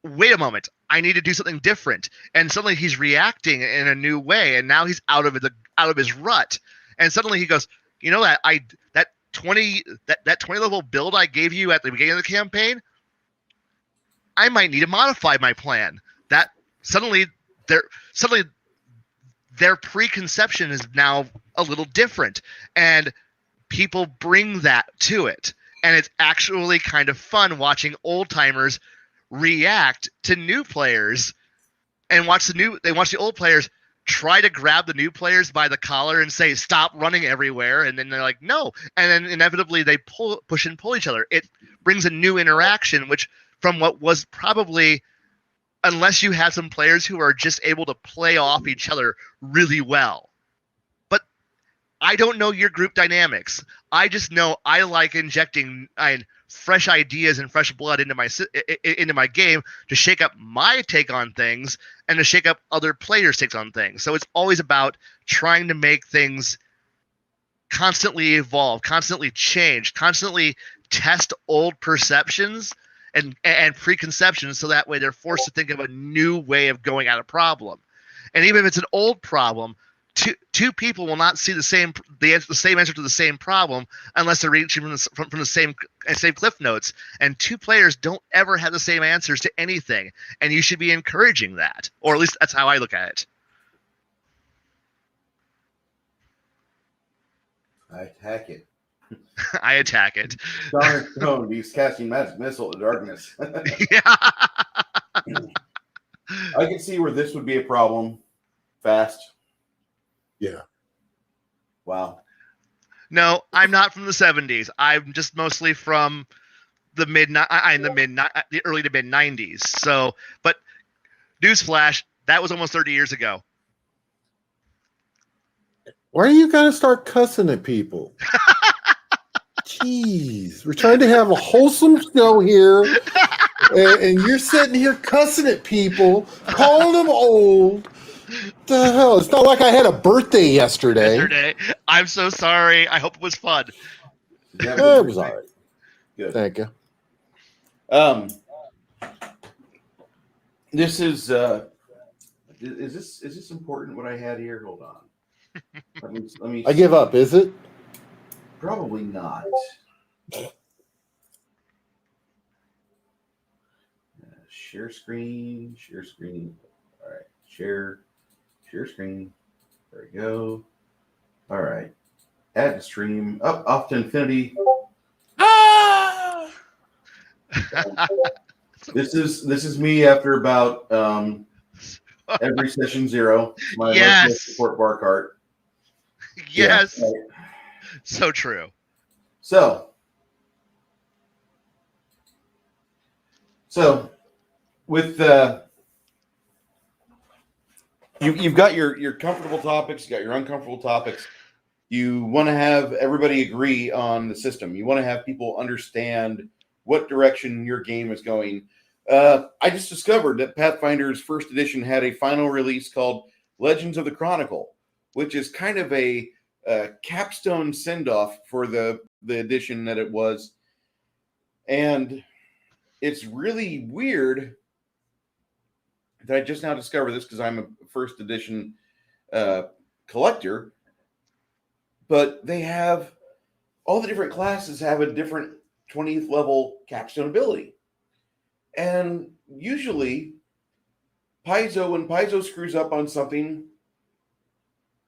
wait a moment, I need to do something different. And suddenly he's reacting in a new way, and now he's out of his rut. And suddenly he goes, that 20 level build I gave you at the beginning of the campaign, I might need to modify my plan. That suddenly their preconception is now a little different, and people bring that to it. And it's actually kind of fun watching old timers react to new players and watch the old players try to grab the new players by the collar and say, stop running everywhere. And then they're like, no. And then inevitably they push and pull each other. It brings a new interaction, which from what was probably, unless you have some players who are just able to play off each other really well. But I don't know your group dynamics. I just know I like injecting fresh ideas and fresh blood into my game to shake up my take on things and to shake up other players' takes on things. So it's always about trying to make things constantly evolve, constantly change, constantly test old perceptions and preconceptions, so that way they're forced to think of a new way of going at a problem. And even if it's an old problem, two people will not see the same answer to the same problem unless they're reaching from the same cliff notes. And two players don't ever have the same answers to anything, and you should be encouraging that, or at least that's how I look at it. I attack it. I attack it. Stone, he's casting magic missile to darkness. Yeah. I can see where this would be a problem. Fast. Yeah. Wow. No, I'm not from the 70s. I'm just mostly from the early to mid 90s. So, but newsflash, that was almost 30 years ago. Why are you gonna start cussing at people? Jeez, we're trying to have a wholesome show here, and you're sitting here cussing at people, calling them old. The hell? It's not like I had a birthday yesterday. I'm so sorry. I hope it was fun. It was all right. Good. Thank you. This is this important? What I had here? Hold on. Let me. I give up. Is it? Probably not. Share screen. All right. Share screen. There we go. All right. Add to stream. Off to infinity. This is me after about every session 0. My Yes. support bar cart. Yes. Yeah, right. So true. So with you've got your comfortable topics, you got your uncomfortable topics. You want to have everybody agree on the system. You want to have people understand what direction your game is going. I just discovered that Pathfinder's first edition had a final release called Legends of the Chronicle, which is kind of a capstone send-off for the edition that it was. And it's really weird that I just now discovered this because I'm a first edition collector. But they have all the different classes have a different 20th level capstone ability. And usually, when Paizo screws up on something,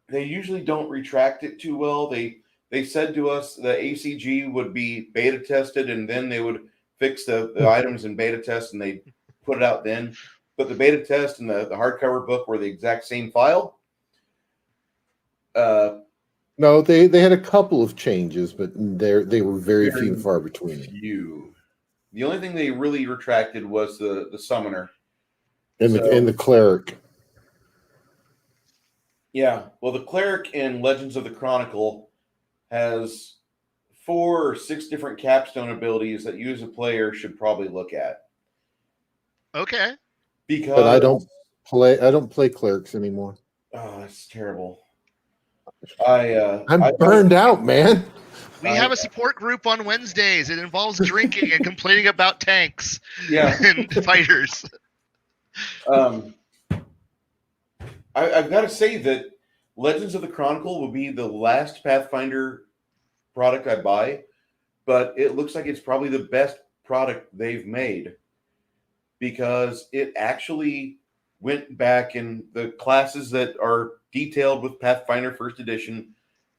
they usually don't retract it too well. They said to us the ACG would be beta tested and then they would fix the items in beta test and they put it out then. But the beta test and the hardcover book were the exact same file. No, they had a couple of changes, but they were very few and far between. The only thing they really retracted was the summoner and the cleric. Yeah, well, the cleric in Legends of the Chronicle has 4 or 6 different capstone abilities that you as a player should probably look at. Okay. Because but I don't play clerics anymore. Oh, that's terrible. I'm burned out, man. We have a support group on Wednesdays. It involves drinking and complaining about tanks and fighters. I've got to say that Legends of the Chronicle will be the last Pathfinder product I buy, but it looks like it's probably the best product they've made because it actually went back in the classes that are detailed with Pathfinder First Edition.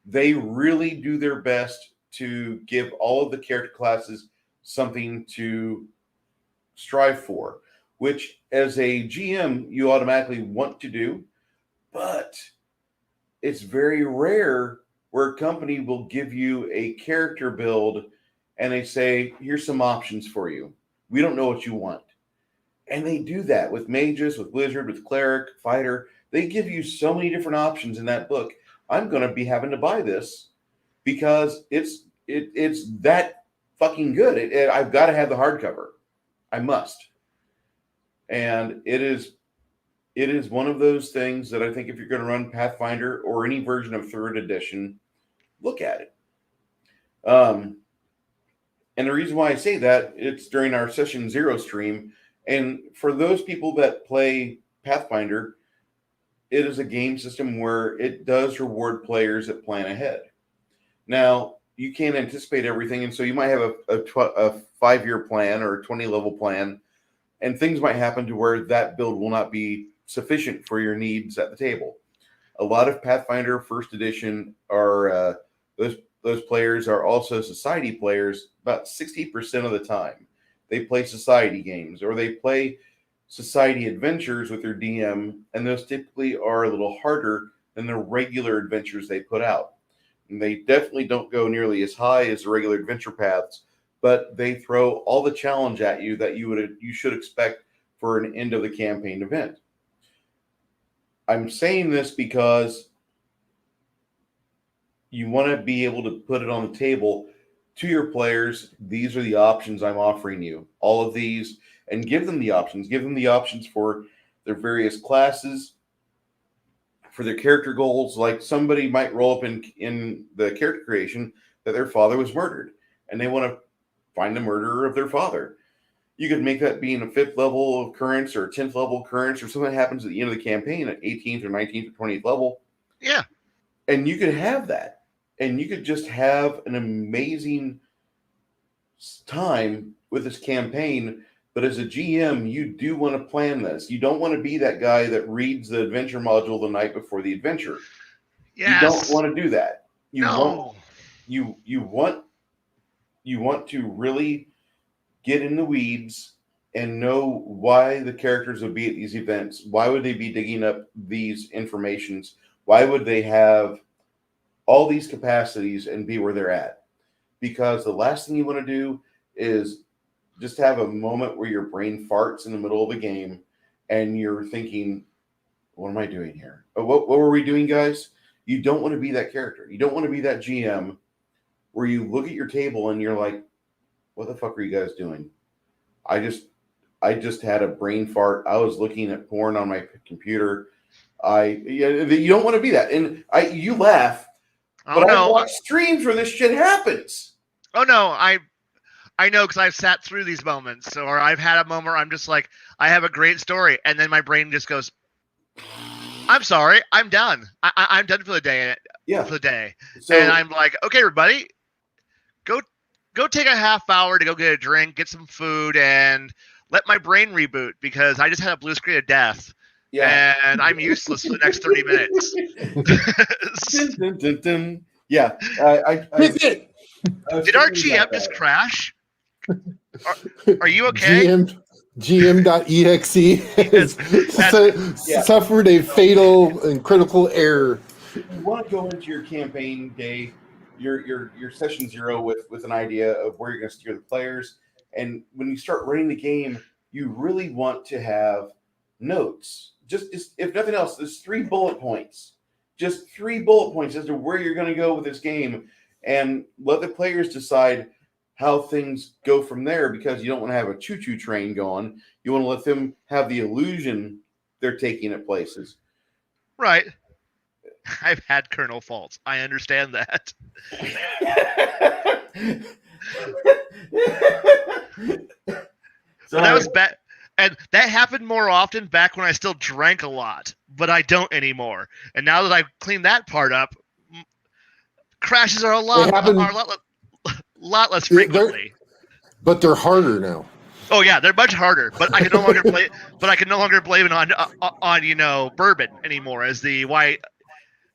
They really do their best to give all of the character classes something to strive for, which as a GM, you automatically want to do, but it's very rare where a company will give you a character build and they say, here's some options for you. We don't know what you want. And they do that with mages, with wizard, with cleric, fighter. They give you so many different options in that book. I'm going to be having to buy this because it's that fucking good. I've got to have the hardcover. I must. And it is one of those things that I think if you're going to run Pathfinder or any version of 3rd edition, look at it. And the reason why I say that, it's during our Session 0 stream. And for those people that play Pathfinder, it is a game system where it does reward players that plan ahead. Now, you can't anticipate everything, and so you might have a 5-year plan or a 20-level plan, and things might happen to where that build will not be sufficient for your needs at the table. A lot of Pathfinder First Edition are those players are also society players about 60% of the time. They play society games or they play society adventures with their DM, and those typically are a little harder than the regular adventures they put out. And they definitely don't go nearly as high as the regular adventure paths, but they throw all the challenge at you that you should expect for an end of the campaign event. I'm saying this because you want to be able to put it on the table to your players. These are the options I'm offering you. All of these, and give them the options. Give them the options for their various classes, for their character goals. Like somebody might roll up in the character creation that their father was murdered, and they want to find the murderer of their father. You could make that being a 5th level occurrence or a 10th level occurrence or something that happens at the end of the campaign at 18th or 19th or 20th level. Yeah. And you could have that. And you could just have an amazing time with this campaign. But as a GM, you do want to plan this. You don't want to be that guy that reads the adventure module the night before the adventure. Yes. You don't want to do that. You No. want to really get in the weeds and know why the characters would be at these events. Why would they be digging up these informations? Why would they have all these capacities and be where they're at? Because the last thing you want to do is just have a moment where your brain farts in the middle of the game and you're thinking, what am I doing here? What were we doing, guys? You don't want to be that character. You don't want to be that GM where you look at your table and you're like, what the fuck are you guys doing? I just had a brain fart. I was looking at porn on my computer. You don't want to be that. And you laugh, but I watch streams where this shit happens. Oh no, I know because I've sat through these moments, or I've had a moment where I'm just like, I have a great story, and then my brain just goes, I'm sorry, I'm done. I'm done for the day. Yeah. For the day. So, and I'm like, okay, everybody, go take a half hour to go get a drink, get some food, and let my brain reboot because I just had a blue screen of death. yeah. And I'm useless for the next 30 minutes. Dun, dun, dun. Yeah. Did our GM just crash? Are you okay? GM.exe has suffered a fatal and critical error. You want to go into your campaign day, your session 0 with an idea of where you're going to steer the players, and when you start running the game, you really want to have notes. Just if nothing else, there's 3 bullet points. Just 3 bullet points as to where you're going to go with this game, and let the players decide how things go from there, because you don't want to have a choo-choo train going. You want to let them have the illusion they're taking at places. Right. I've had kernel faults. I understand that. So that was bad. And that happened more often back when I still drank a lot, but I don't anymore. And now that I've cleaned that part up, crashes are a lot less frequently. But they're harder now. Oh yeah, they're much harder. But I can no longer play. But I can no longer blame it on bourbon anymore as the why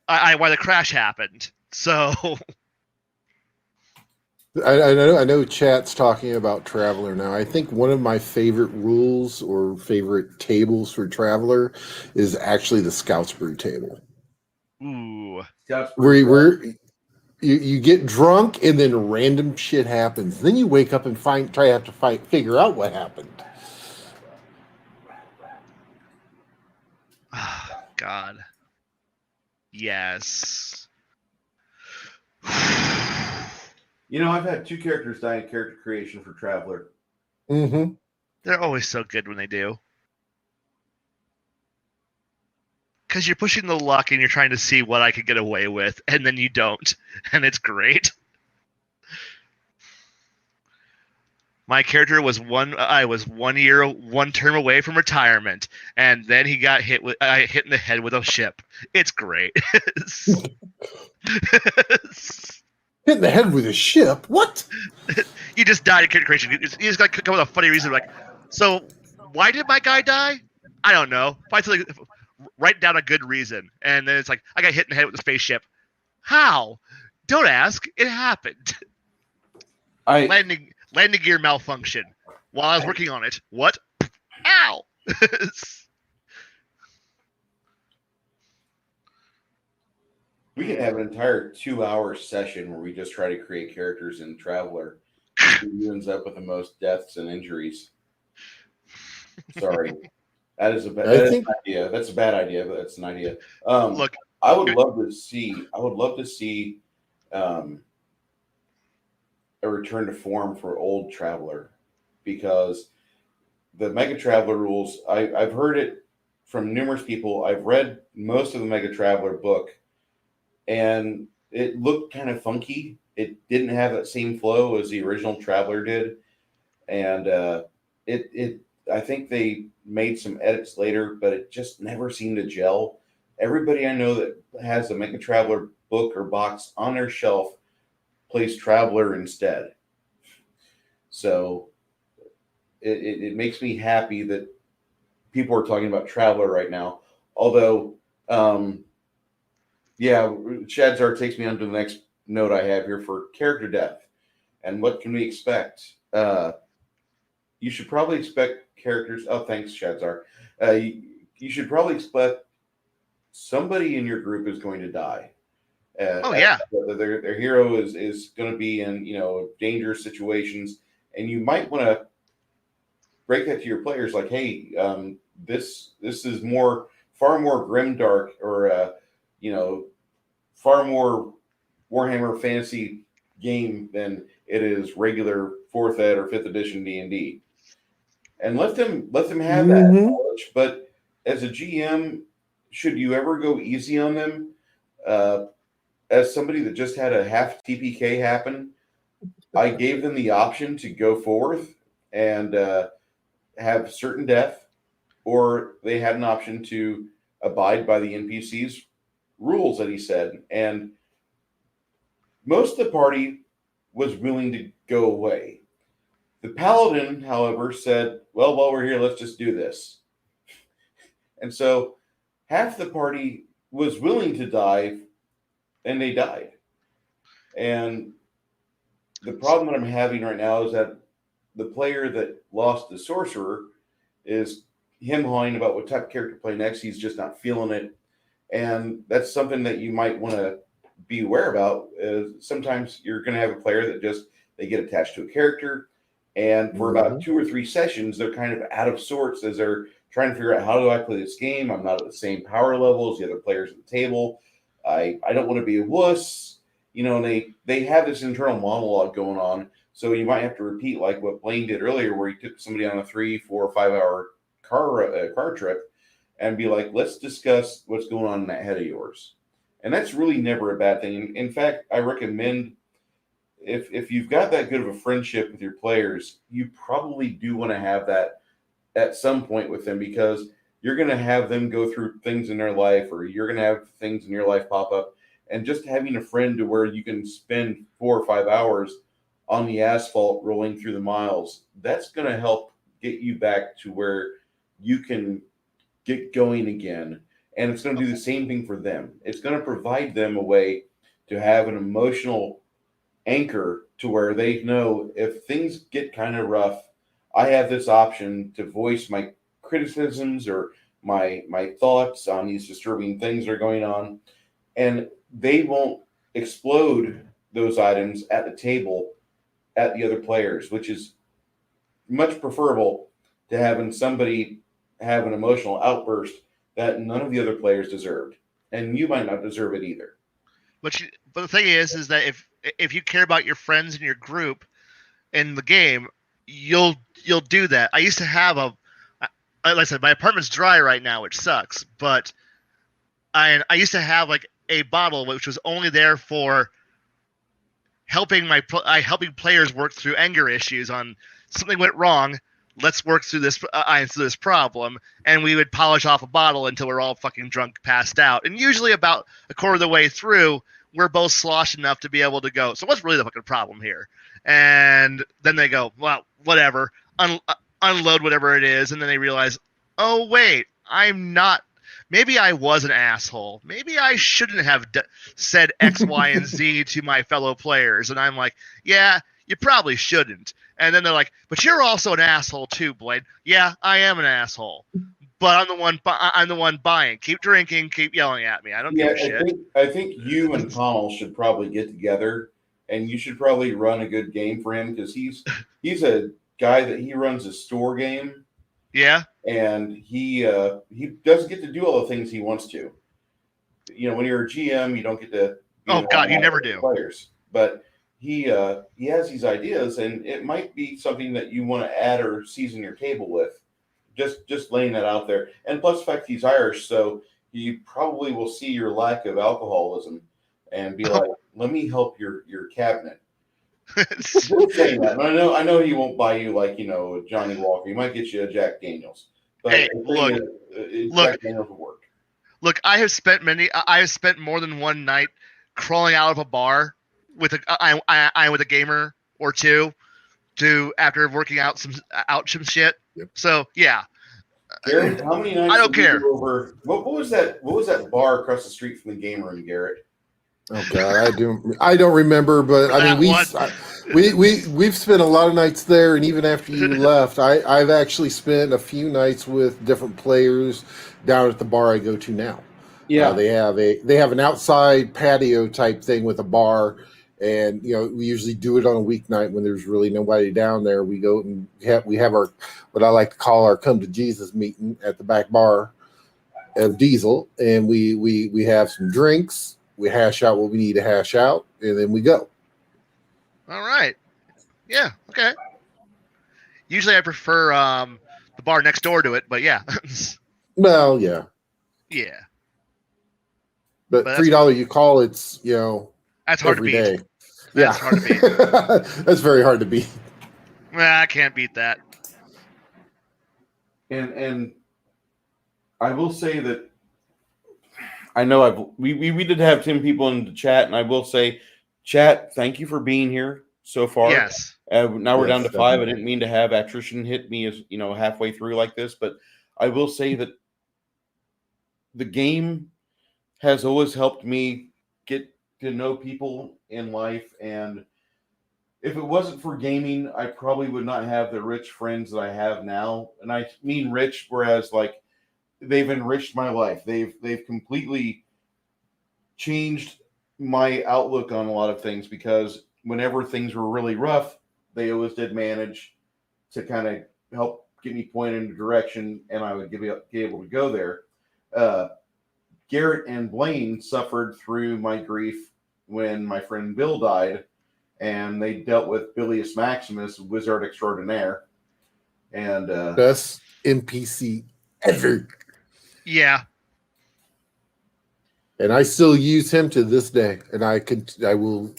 the crash happened. So I know chat's talking about Traveler now. I think one of my favorite rules or favorite tables for Traveler is actually the Scouts Brew table. Ooh. Where you get drunk and then random shit happens. Then you wake up and figure out what happened. Oh, God. Yes. You know, I've had 2 characters die in character creation for Traveler. Mm-hmm. They're always so good when they do. Because you're pushing the luck and you're trying to see what I could get away with, and then you don't. And it's great. My character was one term away from retirement, and then he got hit in the head with a ship. It's great. Hit in the head with a ship? What? You just died in character creation. You just got to come with a funny reason, like, so why did my guy die? I don't know. Write down a good reason, and then it's like, I got hit in the head with a spaceship. How? Don't ask. It happened. Landing gear malfunction while I was working on it. What? Ow! We could have an entire 2-hour session where we just try to create characters in Traveler. Who ends up with the most deaths and injuries? Sorry, that is an idea. That's a bad idea, but that's an idea. Look, I would love to see a return to form for old Traveler, because the Mega Traveler rules, I've heard it from numerous people. I've read most of the Mega Traveler book, and it looked kind of funky. It didn't have that same flow as the original Traveler did, and I think they made some edits later, but it just never seemed to gel. Everybody I know that has a Mega Traveler book or box on their shelf plays Traveler instead. So it makes me happy that people are talking about Traveler right now. Although, Shadzar takes me on to the next note I have here for character death. And what can we expect? You should probably expect characters. Oh, thanks, Shadzar. You should probably expect somebody in your group is going to die. Their hero is going to be in dangerous situations, and you might want to break that to your players. Like, hey, this is more far more grimdark or far more Warhammer Fantasy game than it is regular 4th ed or 5th edition D&D. And let them have that knowledge. But as a GM, should you ever go easy on them? As somebody that just had a half TPK happen, I gave them the option to go forth and have certain death, or they had an option to abide by the NPC's rules that he said. And most of the party was willing to go away. The paladin, however, said, well, while we're here, let's just do this. And so half the party was willing to die, and they died. And the problem that I'm having right now is that the player that lost the sorcerer is him hawing about what type of character to play next. He's just not feeling it. And that's something that you might want to be aware about. Is sometimes you're going to have a player that they get attached to a character, and for about 2 or 3 sessions, they're kind of out of sorts as they're trying to figure out, how do I play this game? I'm not at the same power level as the other players at the table. I don't want to be a wuss. And they have this internal monologue going on. So you might have to repeat like what Blaine did earlier, where he took somebody on a 3, 4, 5 hour car trip and be like, let's discuss what's going on in that head of yours. And that's really never a bad thing. In fact, I recommend if you've got that good of a friendship with your players, you probably do want to have that at some point with them, because you're going to have them go through things in their life, or you're going to have things in your life pop up. And just having a friend to where you can spend 4 or 5 hours on the asphalt rolling through the miles, that's going to help get you back to where you can get going again. And it's going to do the same thing for them. It's going to provide them a way to have an emotional anchor to where they know if things get kind of rough, I have this option to voice my criticisms or my thoughts on these disturbing things that are going on. And they won't explode those items at the table at the other players, which is much preferable to having somebody have an emotional outburst that none of the other players deserved. And you might not deserve it either. But the thing is that if you care about your friends in your group in the game, you'll do that. I used to have like I said, my apartment's dry right now, which sucks. But I used to have like a bottle which was only there for helping players work through anger issues on something went wrong. Let's work through this problem, and we would polish off a bottle until we're all fucking drunk, passed out. And usually about a quarter of the way through, we're both sloshed enough to be able to go, so what's really the fucking problem here? And then they go, well, whatever, unload whatever it is, and then they realize, oh, wait, I'm not. Maybe I was an asshole. Maybe I shouldn't have said X, Y, and Z to my fellow players. And I'm like, yeah, you probably shouldn't. And then they're like, but you're also an asshole too, Blaine. Yeah, I am an asshole. But I'm the one buying. Keep drinking, keep yelling at me. I don't give a shit. I think you and Connell should probably get together, and you should probably run a good game for him, because he's a guy that he runs a store game. Yeah. And he doesn't get to do all the things he wants to. When you're a GM, you don't get to. Oh God, you never do. Players, but he has these ideas, and it might be something that you want to add or season your table with. Just laying that out there, and plus the fact he's Irish, so he probably will see your lack of alcoholism and be like, "Let me help your cabinet." Just saying that. I know he won't buy you like a Johnny Walker. He might get you a Jack Daniels. But hey, Jack Daniels will work. Look, I have spent more than one night crawling out of a bar with a gamer or two after working out some shit. Yep. So yeah. Garrett, how many nights? I don't care. What was that? What was that bar across the street from the game room, Garrett? Oh God, I don't remember, but I mean we've spent a lot of nights there, and even after you left, I've actually spent a few nights with different players down at the bar I go to now. Yeah, they have an outside patio type thing with a bar, and we usually do it on a weeknight when there's really nobody down there. We go and we have our what I like to call our come to Jesus meeting at the back bar. of Diesel, and we have some drinks. We hash out what we need to hash out, and then we go. All right. Yeah. Okay. Usually I prefer the bar next door to it, but yeah. Well, yeah, Yeah. but But $3 you call, it's That's hard every to beat. day. That's hard to beat. That's very hard to beat. I can't beat that. And I will say that I know we did have 10 people in the chat, and I will say, chat, thank you for being here so far. Yes. Now we're Yes, down to 5. definitely. I didn't mean to have attrition hit me as halfway through like this, but I will say that the game has always helped me get to know people in life, and if it wasn't for gaming, I probably would not have the rich friends that I have now. And I mean rich, whereas like they've enriched my life. They've completely changed my outlook on a lot of things, because whenever things were really rough, they always did manage to kind of help get me pointed in a direction, and I would be able to go there. Garrett and Blaine suffered through my grief when my friend Bill died, and they dealt with Bilius Maximus, Wizard Extraordinaire, and Best NPC ever. Yeah. And I still use him to this day, and I will.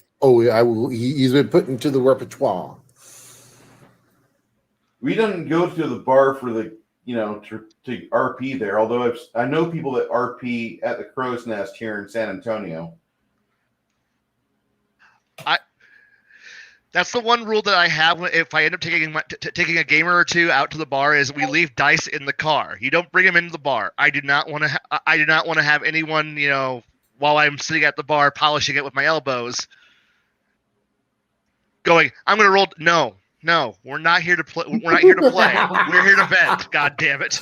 He's been put into the repertoire. we didn't go to the bar for the to RP there. Although I know people that RP at the Crow's Nest here in San Antonio. That's the one rule that I have if I end up taking a gamer or two out to the bar is we leave dice in the car. You don't bring them into the bar. I do not want to have anyone, while I'm sitting at the bar polishing it with my elbows, going, I'm going to roll. No, we're not here to play. We're not here to play. We're here to vent. God damn it.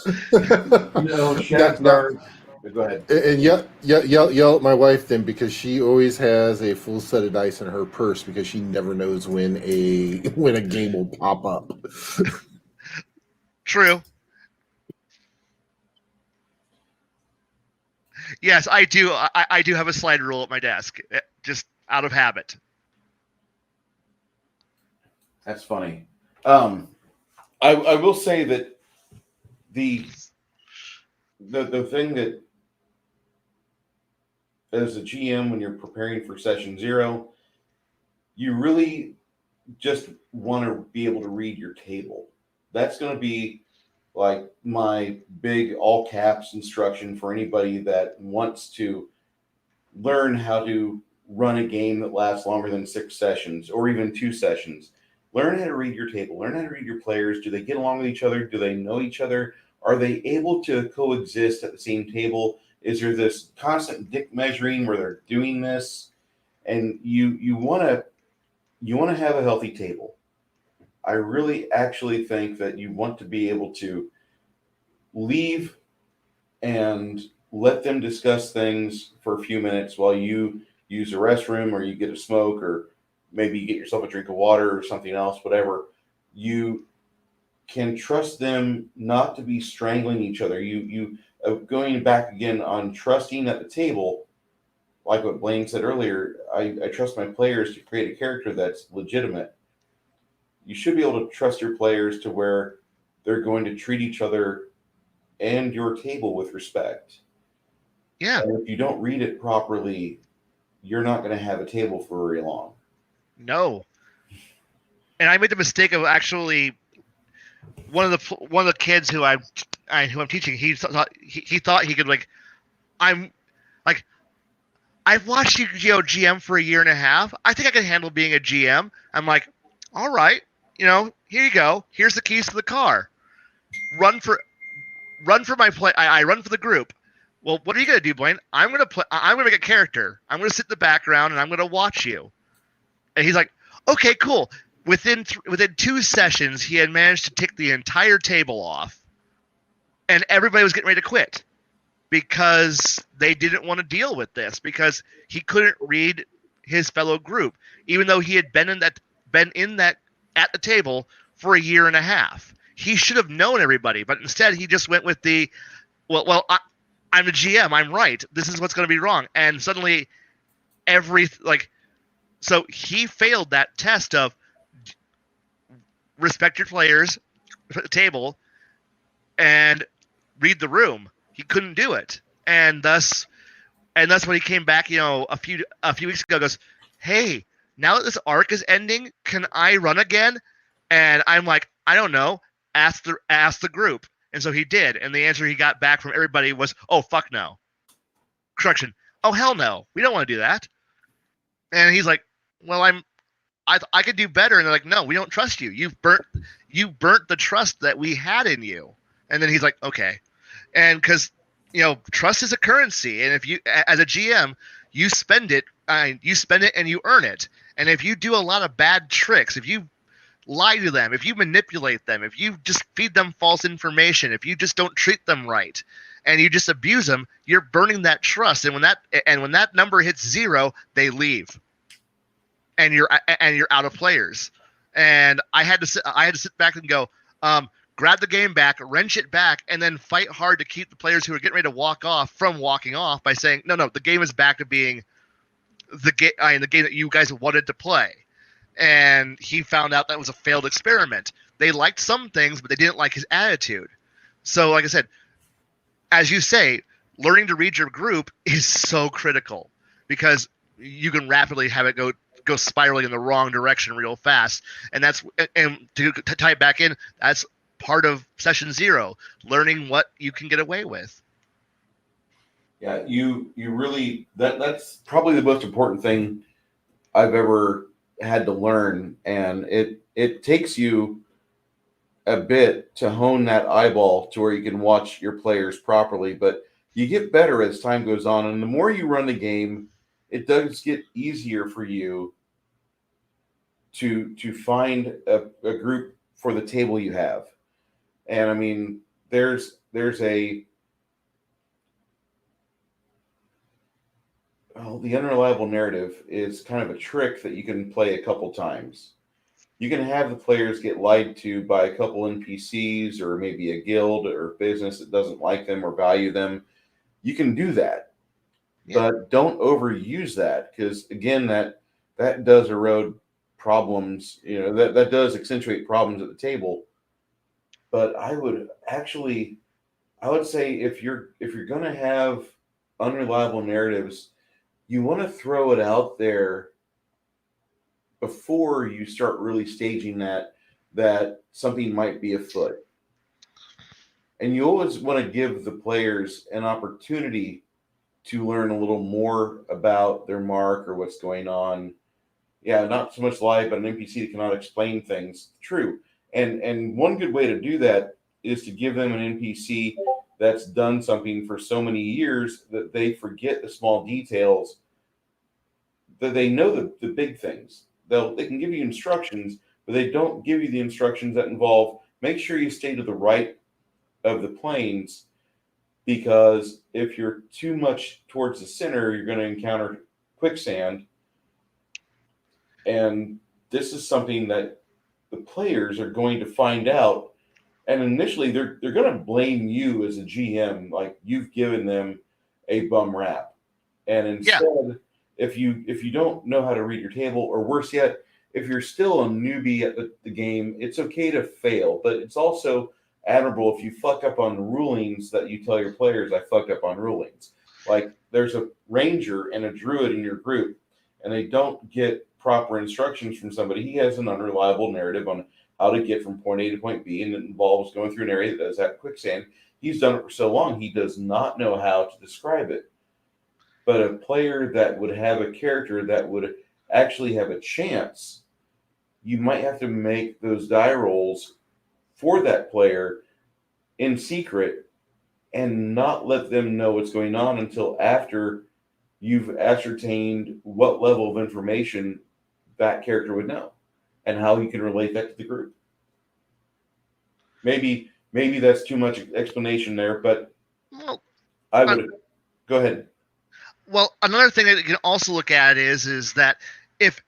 Go ahead. And yell at my wife then, because she always has a full set of dice in her purse, because she never knows when a game will pop up. True. Yes, I do. I do have a slide rule at my desk, just out of habit. That's funny. I will say that the thing that, as a GM, when you're preparing for session 0, you really just want to be able to read your table. That's going to be like my big all caps instruction for anybody that wants to learn how to run a game that lasts longer than 6 sessions or even 2 sessions. Learn how to read your table. Learn how to read your players. Do they get along with each other? Do they know each other? Are they able to coexist at the same table? Is there this constant dick measuring where they're doing this? And you want to have a healthy table. I really actually think that you want to be able to leave and let them discuss things for a few minutes while you use the restroom, or you get a smoke, or maybe you get yourself a drink of water or something else, whatever. You can trust them not to be strangling each other. You going back again on trusting at the table, like what Blaine said earlier, I trust my players to create a character that's legitimate. You should be able to trust your players to where they're going to treat each other and your table with respect. Yeah. And if you don't read it properly, you're not going to have a table for very long. No. And I made the mistake of actually one of the kids who I'm teaching. He thought he could I've watched you GM for a year and a half. I think I can handle being a GM. I'm like, all right, here you go. Here's the keys to the car. Run for my play. I run for the group. Well, what are you gonna do, Blaine? I'm gonna make a character. I'm gonna sit in the background and I'm gonna watch you. And he's like, okay, cool. Within 2 sessions, he had managed to tick the entire table off, and everybody was getting ready to quit because they didn't want to deal with this, because he couldn't read his fellow group, even though he had been in that at the table for a year and a half. He should have known everybody, but instead he just went with the I'm a GM. I'm right. This is what's going to be wrong. And suddenly, so he failed that test of respect your players at the table and read the room. He couldn't do it, and thus when he came back, a few weeks ago, goes, "Hey, now that this arc is ending, can I run again?" And I'm like, "I don't know. Ask the group." And so he did, and the answer he got back from everybody was, "Oh, fuck no." Correction. "Oh, hell no. We don't want to do that." And he's like, "Well, I could do better." And they're like, "No, we don't trust you. You burnt the trust that we had in you." And then he's like, "Okay." And because trust is a currency, and if you, as a GM, you spend it and you earn it. And if you do a lot of bad tricks, if you lie to them, if you manipulate them, if you just feed them false information, if you just don't treat them right, and you just abuse them, you're burning that trust. And when that number hits 0, they leave, and you're out of players. And I had to sit back and go, grab the game back, wrench it back, and then fight hard to keep the players who are getting ready to walk off from walking off by saying, no, the game is back to being the game that you guys wanted to play. And he found out that was a failed experiment. They liked some things, but they didn't like his attitude. So, like I said, as you say, learning to read your group is so critical, because you can rapidly have it go spiraling in the wrong direction real fast. And to tie it back in, that's part of session 0, learning what you can get away with. Yeah, you really, that's probably the most important thing I've ever had to learn, and it takes you a bit to hone that eyeball to where you can watch your players properly, but you get better as time goes on, and the more you run the game, it does get easier for you to find a group for the table you have. And I mean, there's the unreliable narrative is kind of a trick that you can play a couple times. You can have the players get lied to by a couple NPCs or maybe a guild or business that doesn't like them or value them. You can do that, but don't overuse that, because again, that does erode problems. That does accentuate problems at the table. But I would say if you're going to have unreliable narratives, you want to throw it out there before you start really staging that something might be afoot. And you always want to give the players an opportunity to learn a little more about their mark or what's going on. Yeah, not so much lie, but an NPC that cannot explain things. True. And one good way to do that is to give them an NPC that's done something for so many years that they forget the small details, that they know the big things. They can give you instructions, but they don't give you the instructions that involve make sure you stay to the right of the planes, because if you're too much towards the center, you're going to encounter quicksand. And this is something that the players are going to find out. And initially, they're going to blame you as a GM, like you've given them a bum rap. And instead, if you don't know how to read your table, or worse yet, if you're still a newbie at the game, it's okay to fail. But it's also admirable if you fuck up on the rulings, that you tell your players, I fucked up on rulings. Like there's a ranger and a druid in your group, and they don't get proper instructions from somebody. He has an unreliable narrative on how to get from point A to point B, and it involves going through an area that does have quicksand. He's done it for so long, he does not know how to describe it. But a player that would have a character that would actually have a chance, you might have to make those die rolls for that player in secret and not let them know what's going on until after you've ascertained what level of information that character would know and how you can relate that to the group. Maybe that's too much explanation there, but I would go ahead. Well, another thing that you can also look at is that if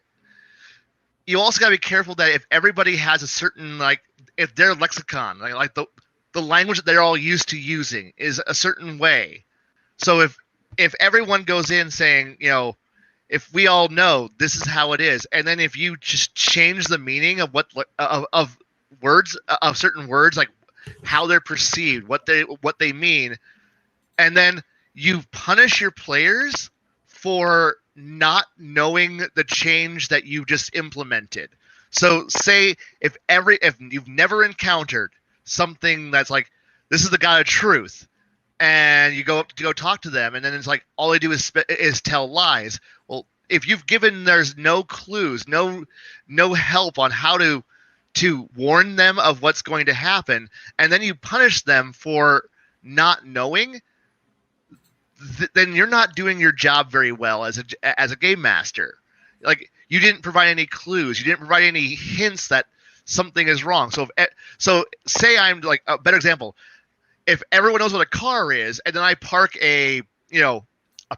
you also got to be careful that if everybody has a certain, like, if their lexicon, like the language that they're all used to using is a certain way, So if everyone goes in saying, if we all know this is how it is, and then if you just change the meaning of of words, of certain words, like how they're perceived, what they mean, and then you punish your players for not knowing the change that you just implemented. So say if you've never encountered something that's like, this is the God of truth, and you go up to go talk to them, and then it's like all they do is tell lies. Well, if there's no clues, no help on how to warn them of what's going to happen, and then you punish them for not knowing, then you're not doing your job very well as a game master. Like, you didn't provide any clues, you didn't provide any hints that something is wrong. So say I'm like a better example. If everyone knows what a car is, and then I park a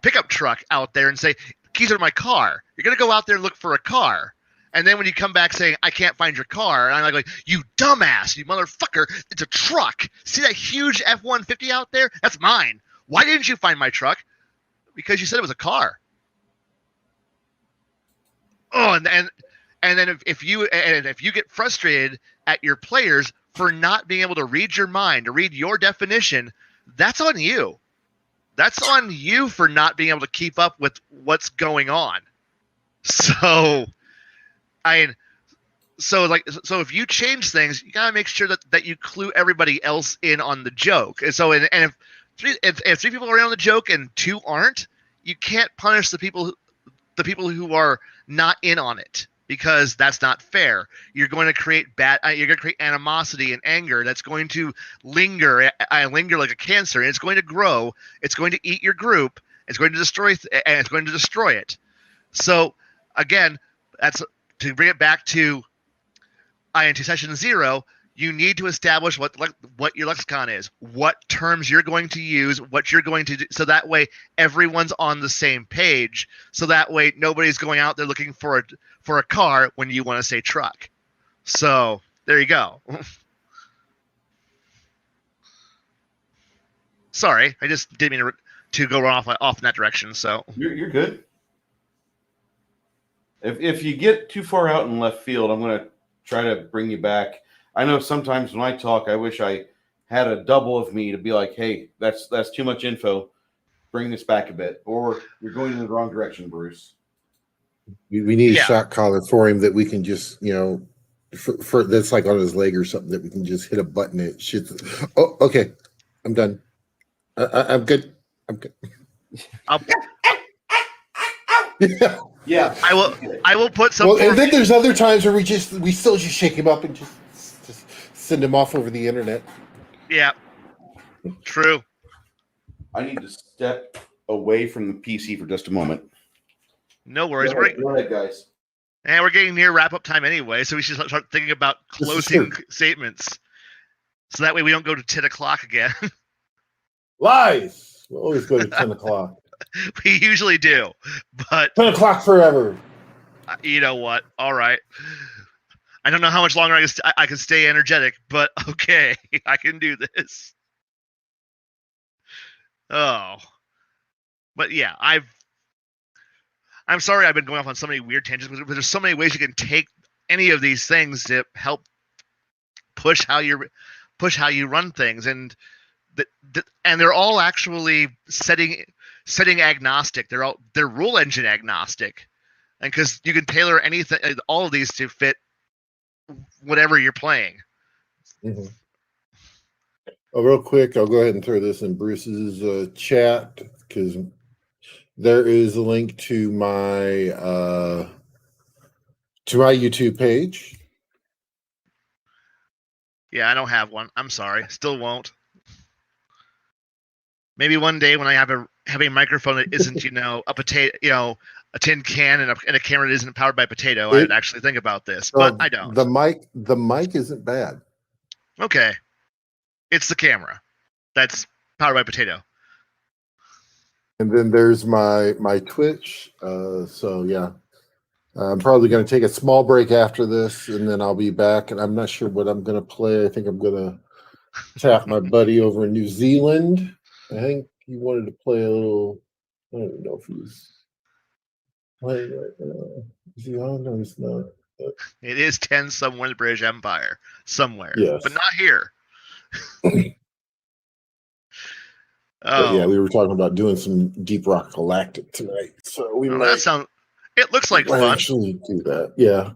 pickup truck out there and say, keys are my car, you're gonna go out there and look for a car. And then when you come back saying, I can't find your car, and I'm like, you dumbass, you motherfucker, it's a truck. See that huge F-150 out there? That's mine. Why didn't you find my truck? Because you said it was a car. Oh, and then if you get frustrated at your players for not being able to read your mind, to read your definition, that's on you. That's on you for not being able to keep up with what's going on. So if you change things, you gotta make sure that you clue everybody else in on the joke. And so, if three people are in on the joke and two aren't, you can't punish the people who are not in on it, because that's not fair. You're going to create animosity and anger that's going to linger like a cancer, and it's going to grow. It's going to eat your group. It's going to destroy it. So again, that's to bring it back to INT session 0. You need to establish what your lexicon is, what terms you're going to use, what you're going to do, so that way everyone's on the same page. So that way nobody's going out there looking for a car when you want to say truck. So there you go. Sorry, I just didn't mean to go off in that direction. So you're good. If you get too far out in left field, I'm going to try to bring you back. I know sometimes when I talk, I wish I had a double of me to be like, hey, that's too much info. Bring this back a bit. Or you're going in the wrong direction, Bruce. We need a shot collar for him that we can just, for that's like on his leg or something, that we can just hit a button and it shoots. Oh, okay. I'm done. I'm good. Yeah. I will put some. Well, and then there's other times where we still just shake him up and just send him off over the internet. Yeah. True. I need to step away from the PC for just a moment. No worries. Go ahead, guys. And we're getting near wrap-up time anyway, so we should start thinking about closing statements. So that way we don't go to 10 o'clock again. Lies. We'll always go to 10 o'clock. We usually do, but 10 o'clock forever. You know what? All right. I don't know how much longer I can stay energetic, but okay, I can do this. Oh, but yeah, I'm sorry I've been going off on so many weird tangents, but there's so many ways you can take any of these things to help push how you run things, and they're all actually setting agnostic. They're rule engine agnostic, and because you can tailor anything, all of these to fit whatever you're playing. Mm-hmm. Oh, real quick, I'll go ahead and throw this in Bruce's chat, because there is a link to my YouTube page. Yeah, I don't have one. I'm sorry. Still won't. Maybe one day when I have a microphone that isn't, a potato, a tin can and a camera that isn't powered by potato, I'd actually think about this, but I don't. The mic isn't bad. Okay. It's the camera that's powered by potato. And then there's my Twitch. So yeah, I'm probably going to take a small break after this, and then I'll be back. And I'm not sure what I'm going to play. I think I'm going to tap my buddy over in New Zealand. I think he wanted to play a little. I don't even know if he's playing right now. Is he on? No, he's not. It is 10 somewhere in the British Empire. Somewhere. Yes. But not here. But yeah, Oh, we were talking about doing some Deep Rock Galactic tonight, so we well, might, that sounds. It looks like might fun. actually do that. Yeah.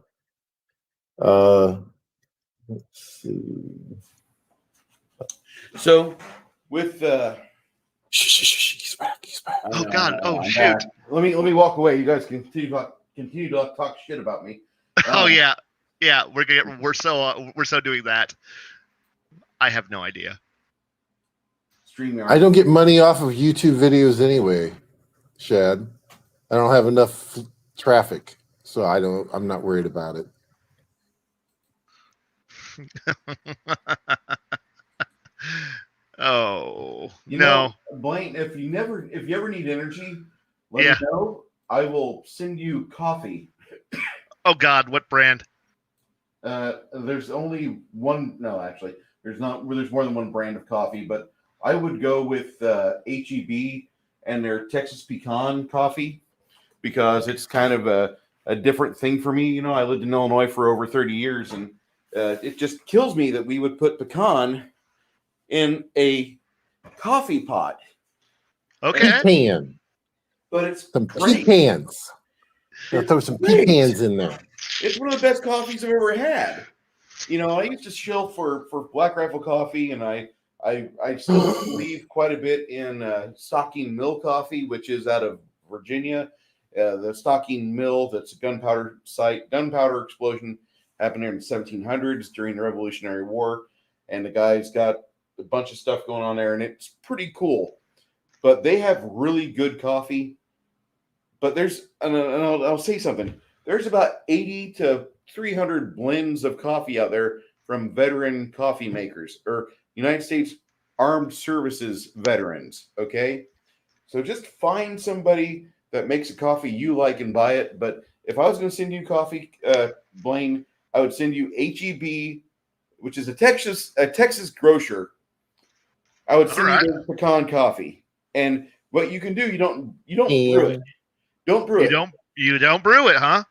Let's see. So with He's back. He's back. Oh, God. Oh, I'm shoot. back. Let me walk away. You guys continue to talk shit about me. Oh yeah, we're so doing that. I have no idea. StreamYard. I don't get money off of YouTube videos anyway, Shad. I don't have enough traffic, so I'm not worried about it. Oh You no. know, Blaine, if you ever need energy, let me know. I will send you coffee. Oh God, what brand? There's only one. No, actually, there's not. There's more than one brand of coffee, but I would go with HEB and their Texas Pecan coffee because it's kind of a different thing for me. You know, I lived in Illinois for over 30 years, and it just kills me that we would put pecan in a coffee pot. Okay. Pecan. But it's Some great. pecans. I'll throw some Great. pecans in there. It's one of the best coffees I've ever had. You know, I used to shill for Black Rifle Coffee, and I still believe quite a bit in Stocking Mill Coffee, which is out of Virginia. The Stocking Mill, that's a gunpowder site. Gunpowder explosion happened there in the 1700s during the Revolutionary War, and the guy's got a bunch of stuff going on there, and it's pretty cool. But they have really good coffee. But I'll say something. There's about 80 to 300 blends of coffee out there from veteran coffee makers or United States Armed Services veterans. Okay. So just find somebody that makes a coffee you like and buy it. But if I was going to send you coffee, Blaine, I would send you HEB, which is a Texas grocer. I would send you their pecan coffee. And what you can do, you don't brew it. Don't brew it. You don't brew it, huh?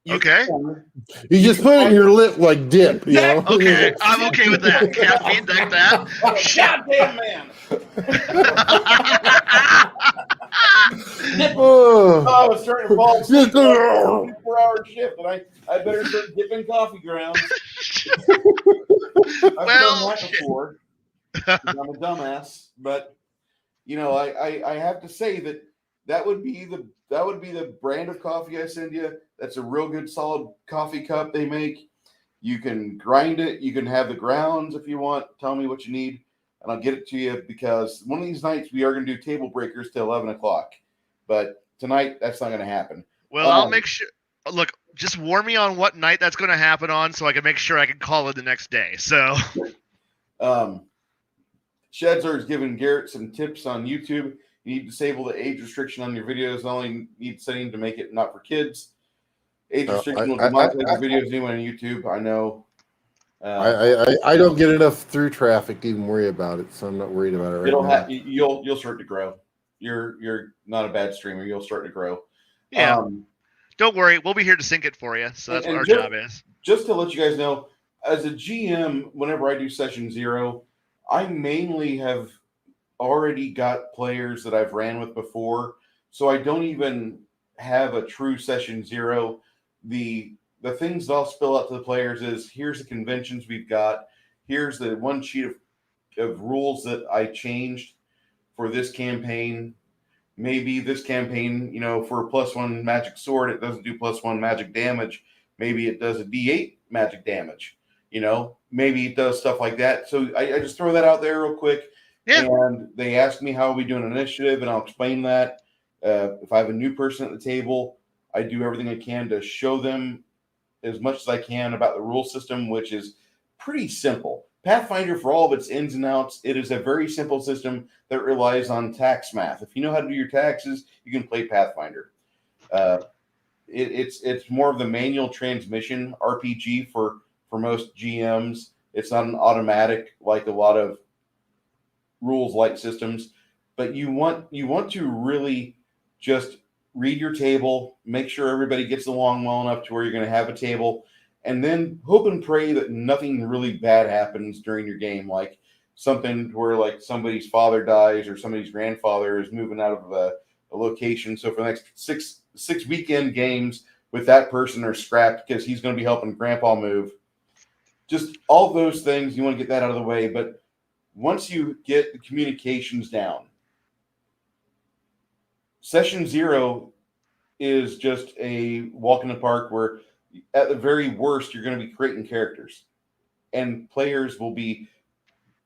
Okay. You just put it in your lip like dip. You know? Okay, I'm okay with that. Caffeine like that. Goddamn man! Oh. I was starting to fall asleep. 4-hour shift, and I better start dipping coffee grounds. I've done that before. I'm a dumbass, but you know, I have to say that would be the brand of coffee I send you. That's a real good solid coffee cup they make. You can grind it. You can have the grounds if you want. Tell me what you need, and I'll get it to you because one of these nights we are going to do table breakers till 11 o'clock. But tonight, that's not going to happen. Well, I'll make sure. Look, just warn me on what night that's going to happen on so I can make sure I can call it the next day. So, Shedzer is giving Garrett some tips on YouTube. You need to disable the age restriction on your videos. Not only need setting to make it not for kids. Age restriction will demonetize your videos anyone on YouTube. I know. I don't get enough through traffic to even worry about it, so I'm not worried about it right now. You'll start to grow. You're not a bad streamer. You'll start to grow. Yeah. Don't worry. We'll be here to sync it for you. So that's what our job is. Just to let you guys know, as a GM, whenever I do session 0, I mainly have already got players that I've ran with before. So I don't even have a true session 0. The things that I'll spill out to the players is here's the conventions we've got. Here's the one sheet of rules that I changed for this campaign. Maybe this campaign, you know, for a +1 magic sword, it doesn't do +1 magic damage. Maybe it does a D8 magic damage. You know, maybe it does stuff like that. So I just throw that out there real quick. Yeah. And they ask me how are we doing an initiative, and I'll explain that. If I have a new person at the table, I do everything I can to show them as much as I can about the rule system, which is pretty simple. Pathfinder, for all of its ins and outs, it is a very simple system that relies on tax math. If you know how to do your taxes, you can play Pathfinder. It's more of the manual transmission RPG for most GMs. It's not an automatic like a lot of rules light systems. but you want to really just read your table, make sure everybody gets along well enough to where you're going to have a table, and then hope and pray that nothing really bad happens during your game, like something where like somebody's father dies or somebody's grandfather is moving out of a location. So for the next six weekend games with that person are scrapped because he's going to be helping grandpa move. Just all those things, you want to get that out of the way. But once you get the communications down, session 0 is just a walk in the park where at the very worst, you're going to be creating characters and players will be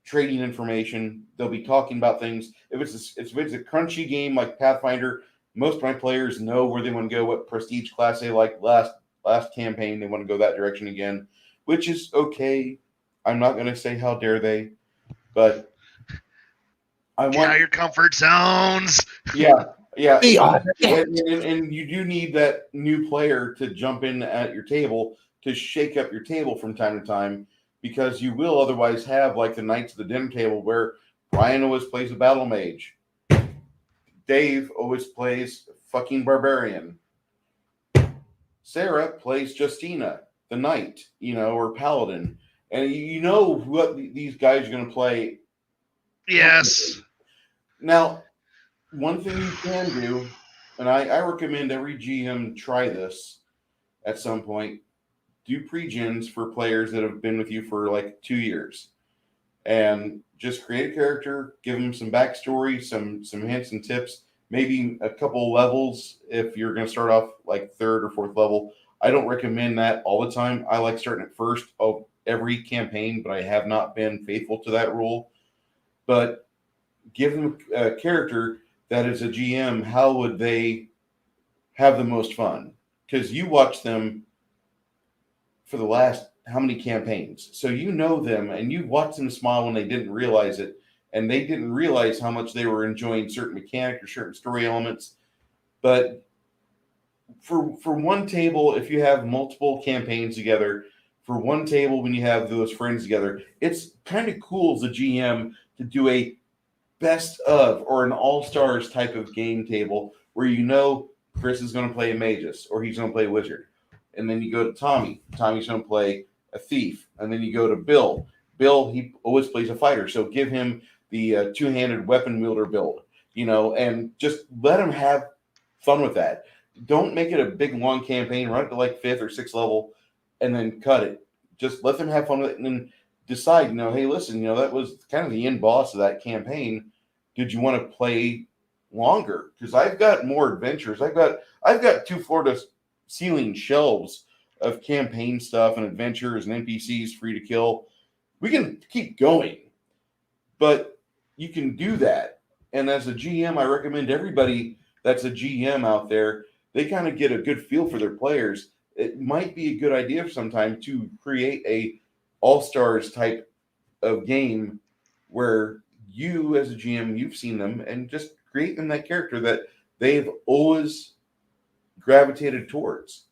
trading information. They'll be talking about things. If it's a crunchy game like Pathfinder, most of my players know where they want to go, what prestige class they like. Last campaign, they want to go that direction again, which is okay. I'm not going to say how dare they, but I want Get out of your comfort zones. Yeah. Yeah. And you do need that new player to jump in at your table to shake up your table from time to time, because you will otherwise have like the Knights of the Dinner Table where Brian always plays a battle mage. Dave always plays fucking barbarian. Sarah plays Justina, the knight, or paladin. And you know what these guys are going to play. Yes. Now, one thing you can do, and I recommend every GM try this at some point, do pre-gens for players that have been with you for like 2 years. And just create a character, give them some backstory, some hints and tips, maybe a couple levels if you're going to start off like 3rd or 4th level. I don't recommend that all the time. I like starting at first of every campaign, but I have not been faithful to that rule. But give them a character that is a GM. How would they have the most fun? Because you watch them for the last how many campaigns, so you know them and you watch them smile when they didn't realize it, and they didn't realize how much they were enjoying certain mechanic or certain story elements. But for one table, if you have multiple campaigns together, for one table when you have those friends together, it's kind of cool as a GM to do a best of or an all-stars type of game table where Chris is going to play a magus or he's going to play a wizard. And then you go to Tommy. Tommy's going to play a thief. And then you go to Bill. Bill, he always plays a fighter. So give him the two-handed weapon wielder build, and just let him have fun with that. Don't make it a big, long campaign. Run it to like 5th or 6th level and then cut it. Just let them have fun with it and then decide, hey, listen, that was kind of the end boss of that campaign. Did you want to play longer? Because I've got more adventures. I've got 2 floor-to-ceiling shelves of campaign stuff and adventures and NPCs free to kill. We can keep going, but you can do that. And as a GM, I recommend everybody that's a GM out there, they kind of get a good feel for their players. It might be a good idea sometime to create a all-stars type of game where you as a GM, you've seen them, and just create them that character that they've always gravitated towards.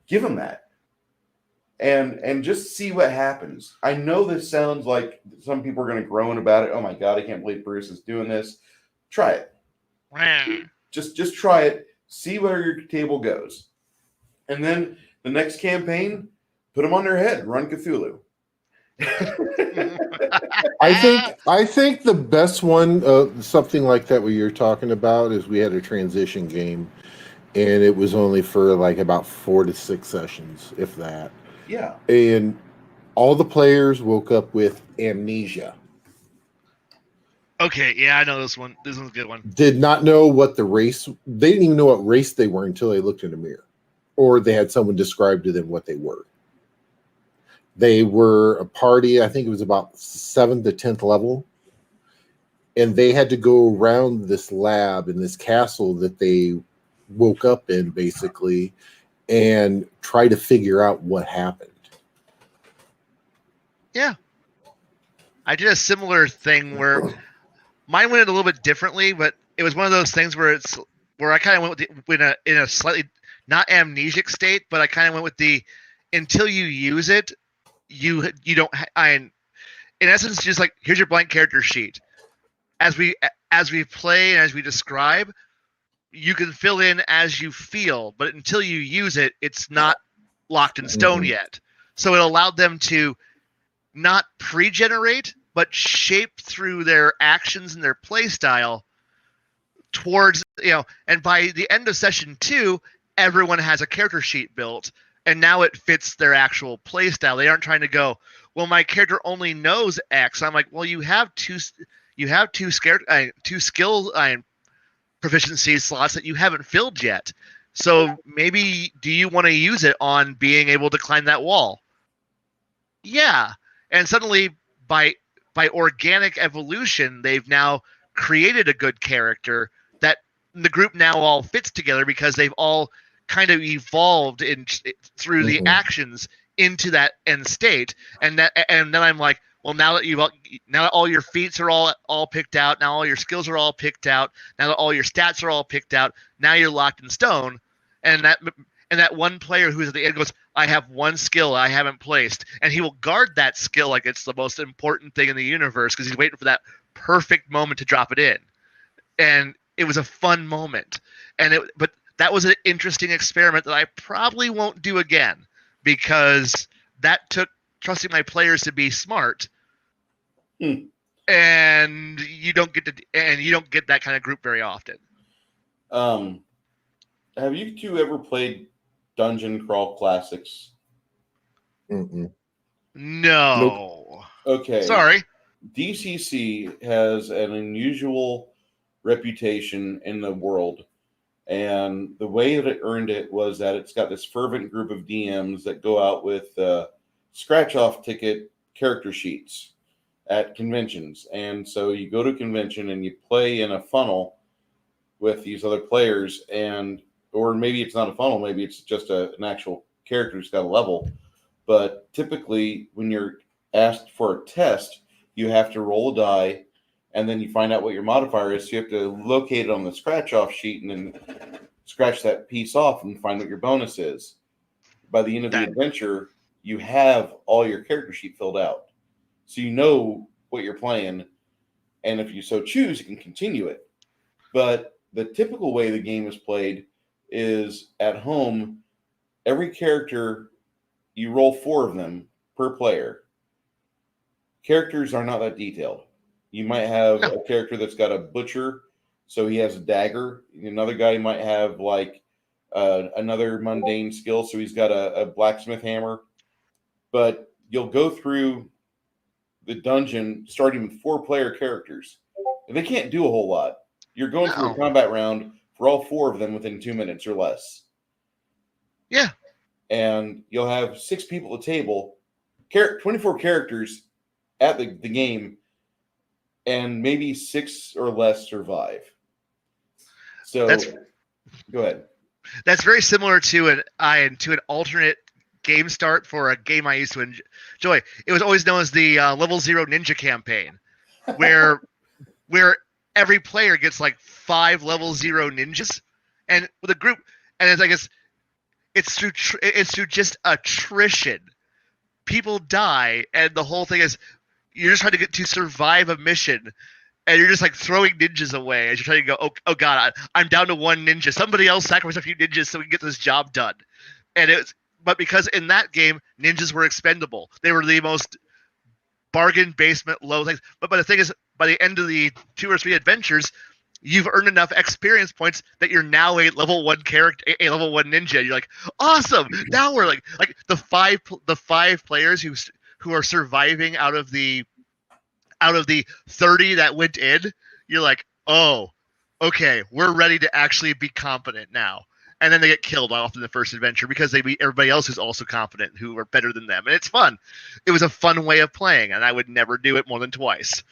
Give them that. And just see what happens. I know this sounds like some people are going to groan about it. Oh my God, I can't believe Bruce is doing this. Try it. Just try it. See where your table goes. And then the next campaign, put them on their head. Run Cthulhu. I think the best one, something like that, what you're talking about, is we had a transition game, and it was only for like about 4 to 6 sessions, if that. Yeah. And all the players woke up with amnesia. Okay, yeah, I know this one. This one's a good one. Did not know what the race. They didn't even know what race they were until they looked in a mirror, or they had someone describe to them what they were. They were a party, I think it was about 7th to 10th level, and they had to go around this lab in this castle that they woke up in, basically, and try to figure out what happened. Yeah. I did a similar thing where mine went a little bit differently, but it was one of those things where I kind of went in a slightly not amnesic state, but I kind of went with the until you use it, you don't. In essence, just like here's your blank character sheet. As we as we play and as we describe, you can fill in as you feel, but until you use it, it's not locked in stone yet. So it allowed them to not pre-generate, but shape through their actions and their play style towards, and by the end of session 2, everyone has a character sheet built, and now it fits their actual play style. They aren't trying to go, well, my character only knows X. I'm like, well, you have two skill proficiency slots that you haven't filled yet. So maybe do you want to use it on being able to climb that wall? Yeah. And suddenly by organic evolution, they've now created a good character that the group now all fits together because they've all kind of evolved through the actions into that end state. And then I'm like, well, now that all your feats are all picked out, now all your skills are all picked out, now that all your stats are all picked out, now you're locked in stone. And that one player who's at the end goes, I have one skill I haven't placed, and he will guard that skill like it's the most important thing in the universe because he's waiting for that perfect moment to drop it in. And it was a fun moment, but that was an interesting experiment that I probably won't do again because that took trusting my players to be smart, and you don't get that kind of group very often. Have you two ever played Dungeon Crawl Classics? Mm-mm. No. Nope. Okay. Sorry. DCC has an unusual reputation in the world, and the way that it earned it was that it's got this fervent group of DMs that go out with scratch-off ticket character sheets at conventions. And so you go to a convention and you play in a funnel with these other players, or maybe it's not a funnel, maybe it's just an actual character who's got a level. But typically, when you're asked for a test, you have to roll a die, and then you find out what your modifier is. So you have to locate it on the scratch-off sheet and then scratch that piece off and find what your bonus is. By the end of the adventure, you have all your character sheet filled out. So you know what you're playing, and if you so choose, you can continue it. But the typical way the game is played is at home, every character, you roll 4 of them per player. Characters are not that detailed. You might have a character that's got a butcher, so he has a dagger. Another guy might have like another mundane skill, so he's got a blacksmith hammer. But you'll go through the dungeon starting with 4-player characters. And they can't do a whole lot. You're going through a combat round for all 4 of them within 2 minutes or less. Yeah. And you'll have 6 people at the table, 24 characters at the game, and maybe 6 or less survive. So go ahead. That's very similar to an alternate game start for a game I used to enjoy. It was always known as the Level 0 Ninja campaign, where every player gets like 5 Level 0 ninjas, and with a group, and it's through just attrition. People die, and the whole thing is you're just trying to survive a mission, and you're just like throwing ninjas away as you're trying to go, oh god, I'm down to 1 ninja. Somebody else sacrifice a few ninjas so we can get this job done. But because in that game, ninjas were expendable. They were the most bargain basement low things. But the thing is, by the end of the 2 or 3 adventures, you've earned enough experience points that you're now a level 1 character, a level 1 ninja. You're like, awesome! Now we're like the five players who are surviving out of the 30 that went in. You're like, oh, okay, we're ready to actually be competent now. And then they get killed off in the first adventure because they beat everybody else who's also competent, who are better than them. And it's fun. It was a fun way of playing, and I would never do it more than twice.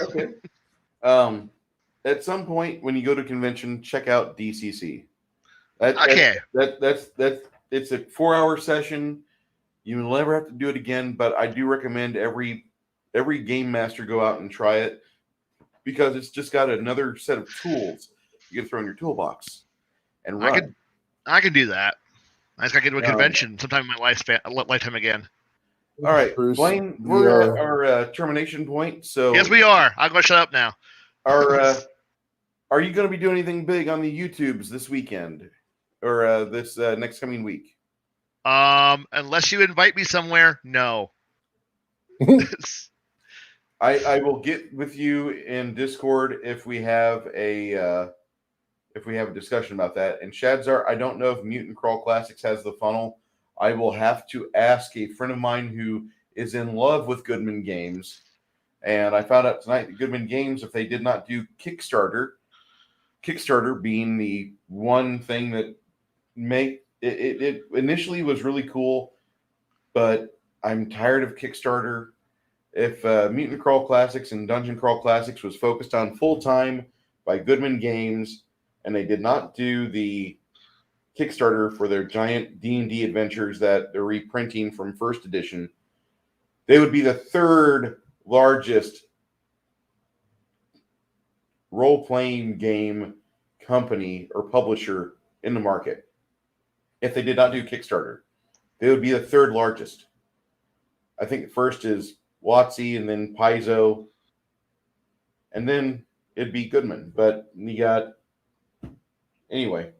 Okay. At some point when you go to convention, check out DCC. Okay. That's it's a 4-hour session. You will never have to do it again, but I do recommend every game master go out and try it because it's just got another set of tools you can throw in your toolbox and run. I can do that. I just got to get to a convention sometime in my lifetime again. All right, Bruce, Blaine, we're at our termination point. So yes, we are. I'm going to shut up now. Our are you going to be doing anything big on the YouTubes this weekend or this next coming week? Unless you invite me somewhere, no. I will get with you in Discord if we have a discussion about that. And Shadzar, I don't know if Mutant Crawl Classics has the funnel. I will have to ask a friend of mine who is in love with Goodman Games. And I found out tonight that Goodman Games, if they did not do Kickstarter being the one thing that it initially was really cool, but I'm tired of Kickstarter. If Mutant Crawl Classics and Dungeon Crawl Classics was focused on full-time by Goodman Games, and they did not do the Kickstarter for their giant D&D adventures that they're reprinting from first edition, they would be the third largest role-playing game company or publisher in the market. If they did not do Kickstarter, they would be the third largest. I think the first is WotC, and then Paizo, and then it'd be Goodman. But you got anyway.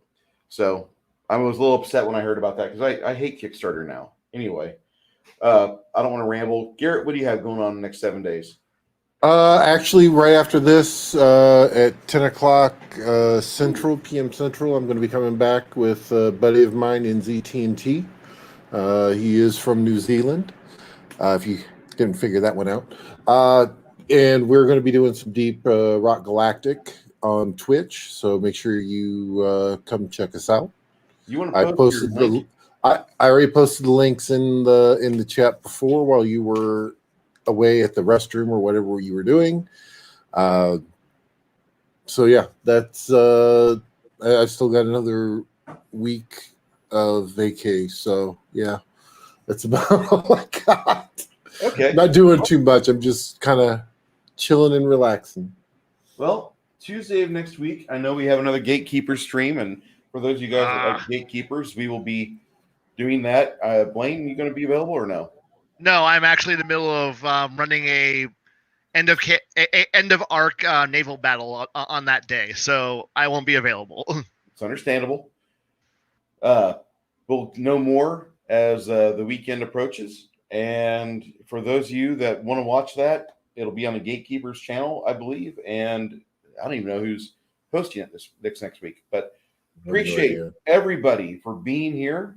So I was a little upset when I heard about that because I hate Kickstarter now. Anyway, I don't want to ramble. Garrett, what do you have going on the next 7 days? Actually, right after this, at 10 o'clock Central, PM Central, I'm going to be coming back with a buddy of mine in ZT&T. He is from New Zealand, if you didn't figure that one out. And we're going to be doing some deep Rock Galactic on Twitch, so make sure you come check us out. You want I to posted I already posted the links in the chat before while you were away at the restroom or whatever you were doing. So yeah, that's I still got another week of vacay. So yeah, that's about all I got. Okay. Not doing too much. I'm just kind of chilling and relaxing. Well, Tuesday of next week, I know we have another Gatekeeper stream, and for those of you guys that like Gatekeepers, we will be doing that. Blaine, you going to be available or no? No, I'm actually in the middle of running a end of arc naval battle on that day, so I won't be available. It's understandable. We'll know more as the weekend approaches. And for those of you that want to watch that, it'll be on the Gatekeepers channel, I believe. And I don't even know who's hosting it this next week. But appreciate everybody for being here.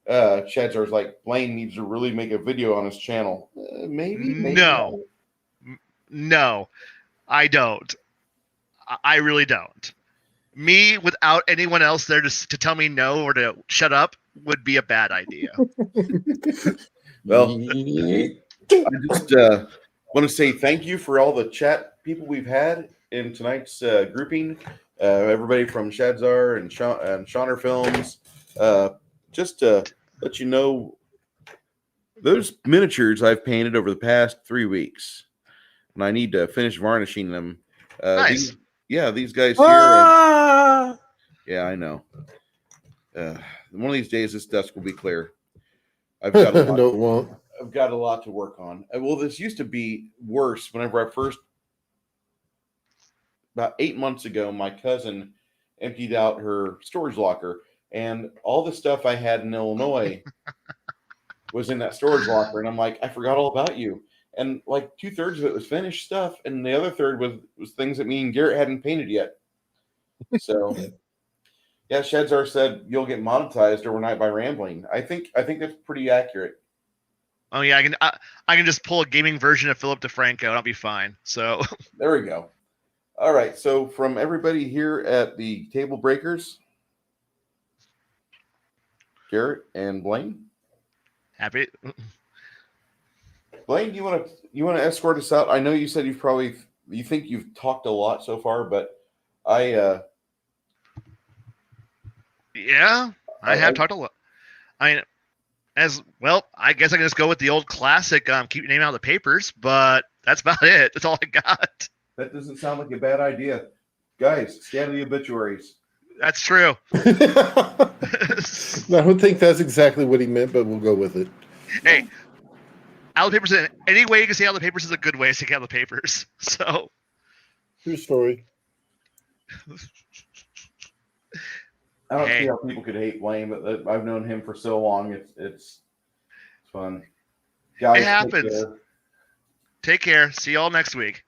Shadzar's like, Blaine needs to really make a video on his channel. Maybe No, I don't. I really don't. Me without anyone else there to tell me no or to shut up would be a bad idea. Well, I just want to say thank you for all the chat people we've had in tonight's grouping. Everybody from Shadzar and Shawner Films. Just to let you know, those miniatures I've painted over the past 3 weeks, and I need to finish varnishing them. Nice. These guys here. Yeah, I know. One of these days, this desk will be clear. I've got a lot. No, it won't. I've got a lot to work on. Well, this used to be worse. Whenever about 8 months ago, my cousin emptied out her storage locker, and all the stuff I had in Illinois was in that storage locker. And I'm like, I forgot all about you. And like 2/3 of it was finished stuff, and the other third was things that me and Garrett hadn't painted yet. So, yeah, Shadzar said you'll get monetized overnight by rambling. I think that's pretty accurate. Oh yeah, I can just pull a gaming version of Philip DeFranco and I'll be fine. So there we go. All right. So from everybody here at the Table Breakers, Garrett and Blaine. Happy. Blaine, do you want to escort us out? I know you said you think you've talked a lot so far, but I have talked a lot. I guess I can just go with the old classic, keep your name out of the papers, but that's about it. That's all I got. That doesn't sound like a bad idea. Guys, scan the obituaries. That's true. I don't think that's exactly what he meant, but we'll go with it. Hey, out of the papers, any way you can say out of the papers is a good way to get out of the papers. So, True story. I don't Hey. see how people could hate Blaine, but I've known him for so long. It's fun. Guys, It take happens. care. Take care. See y'all next week.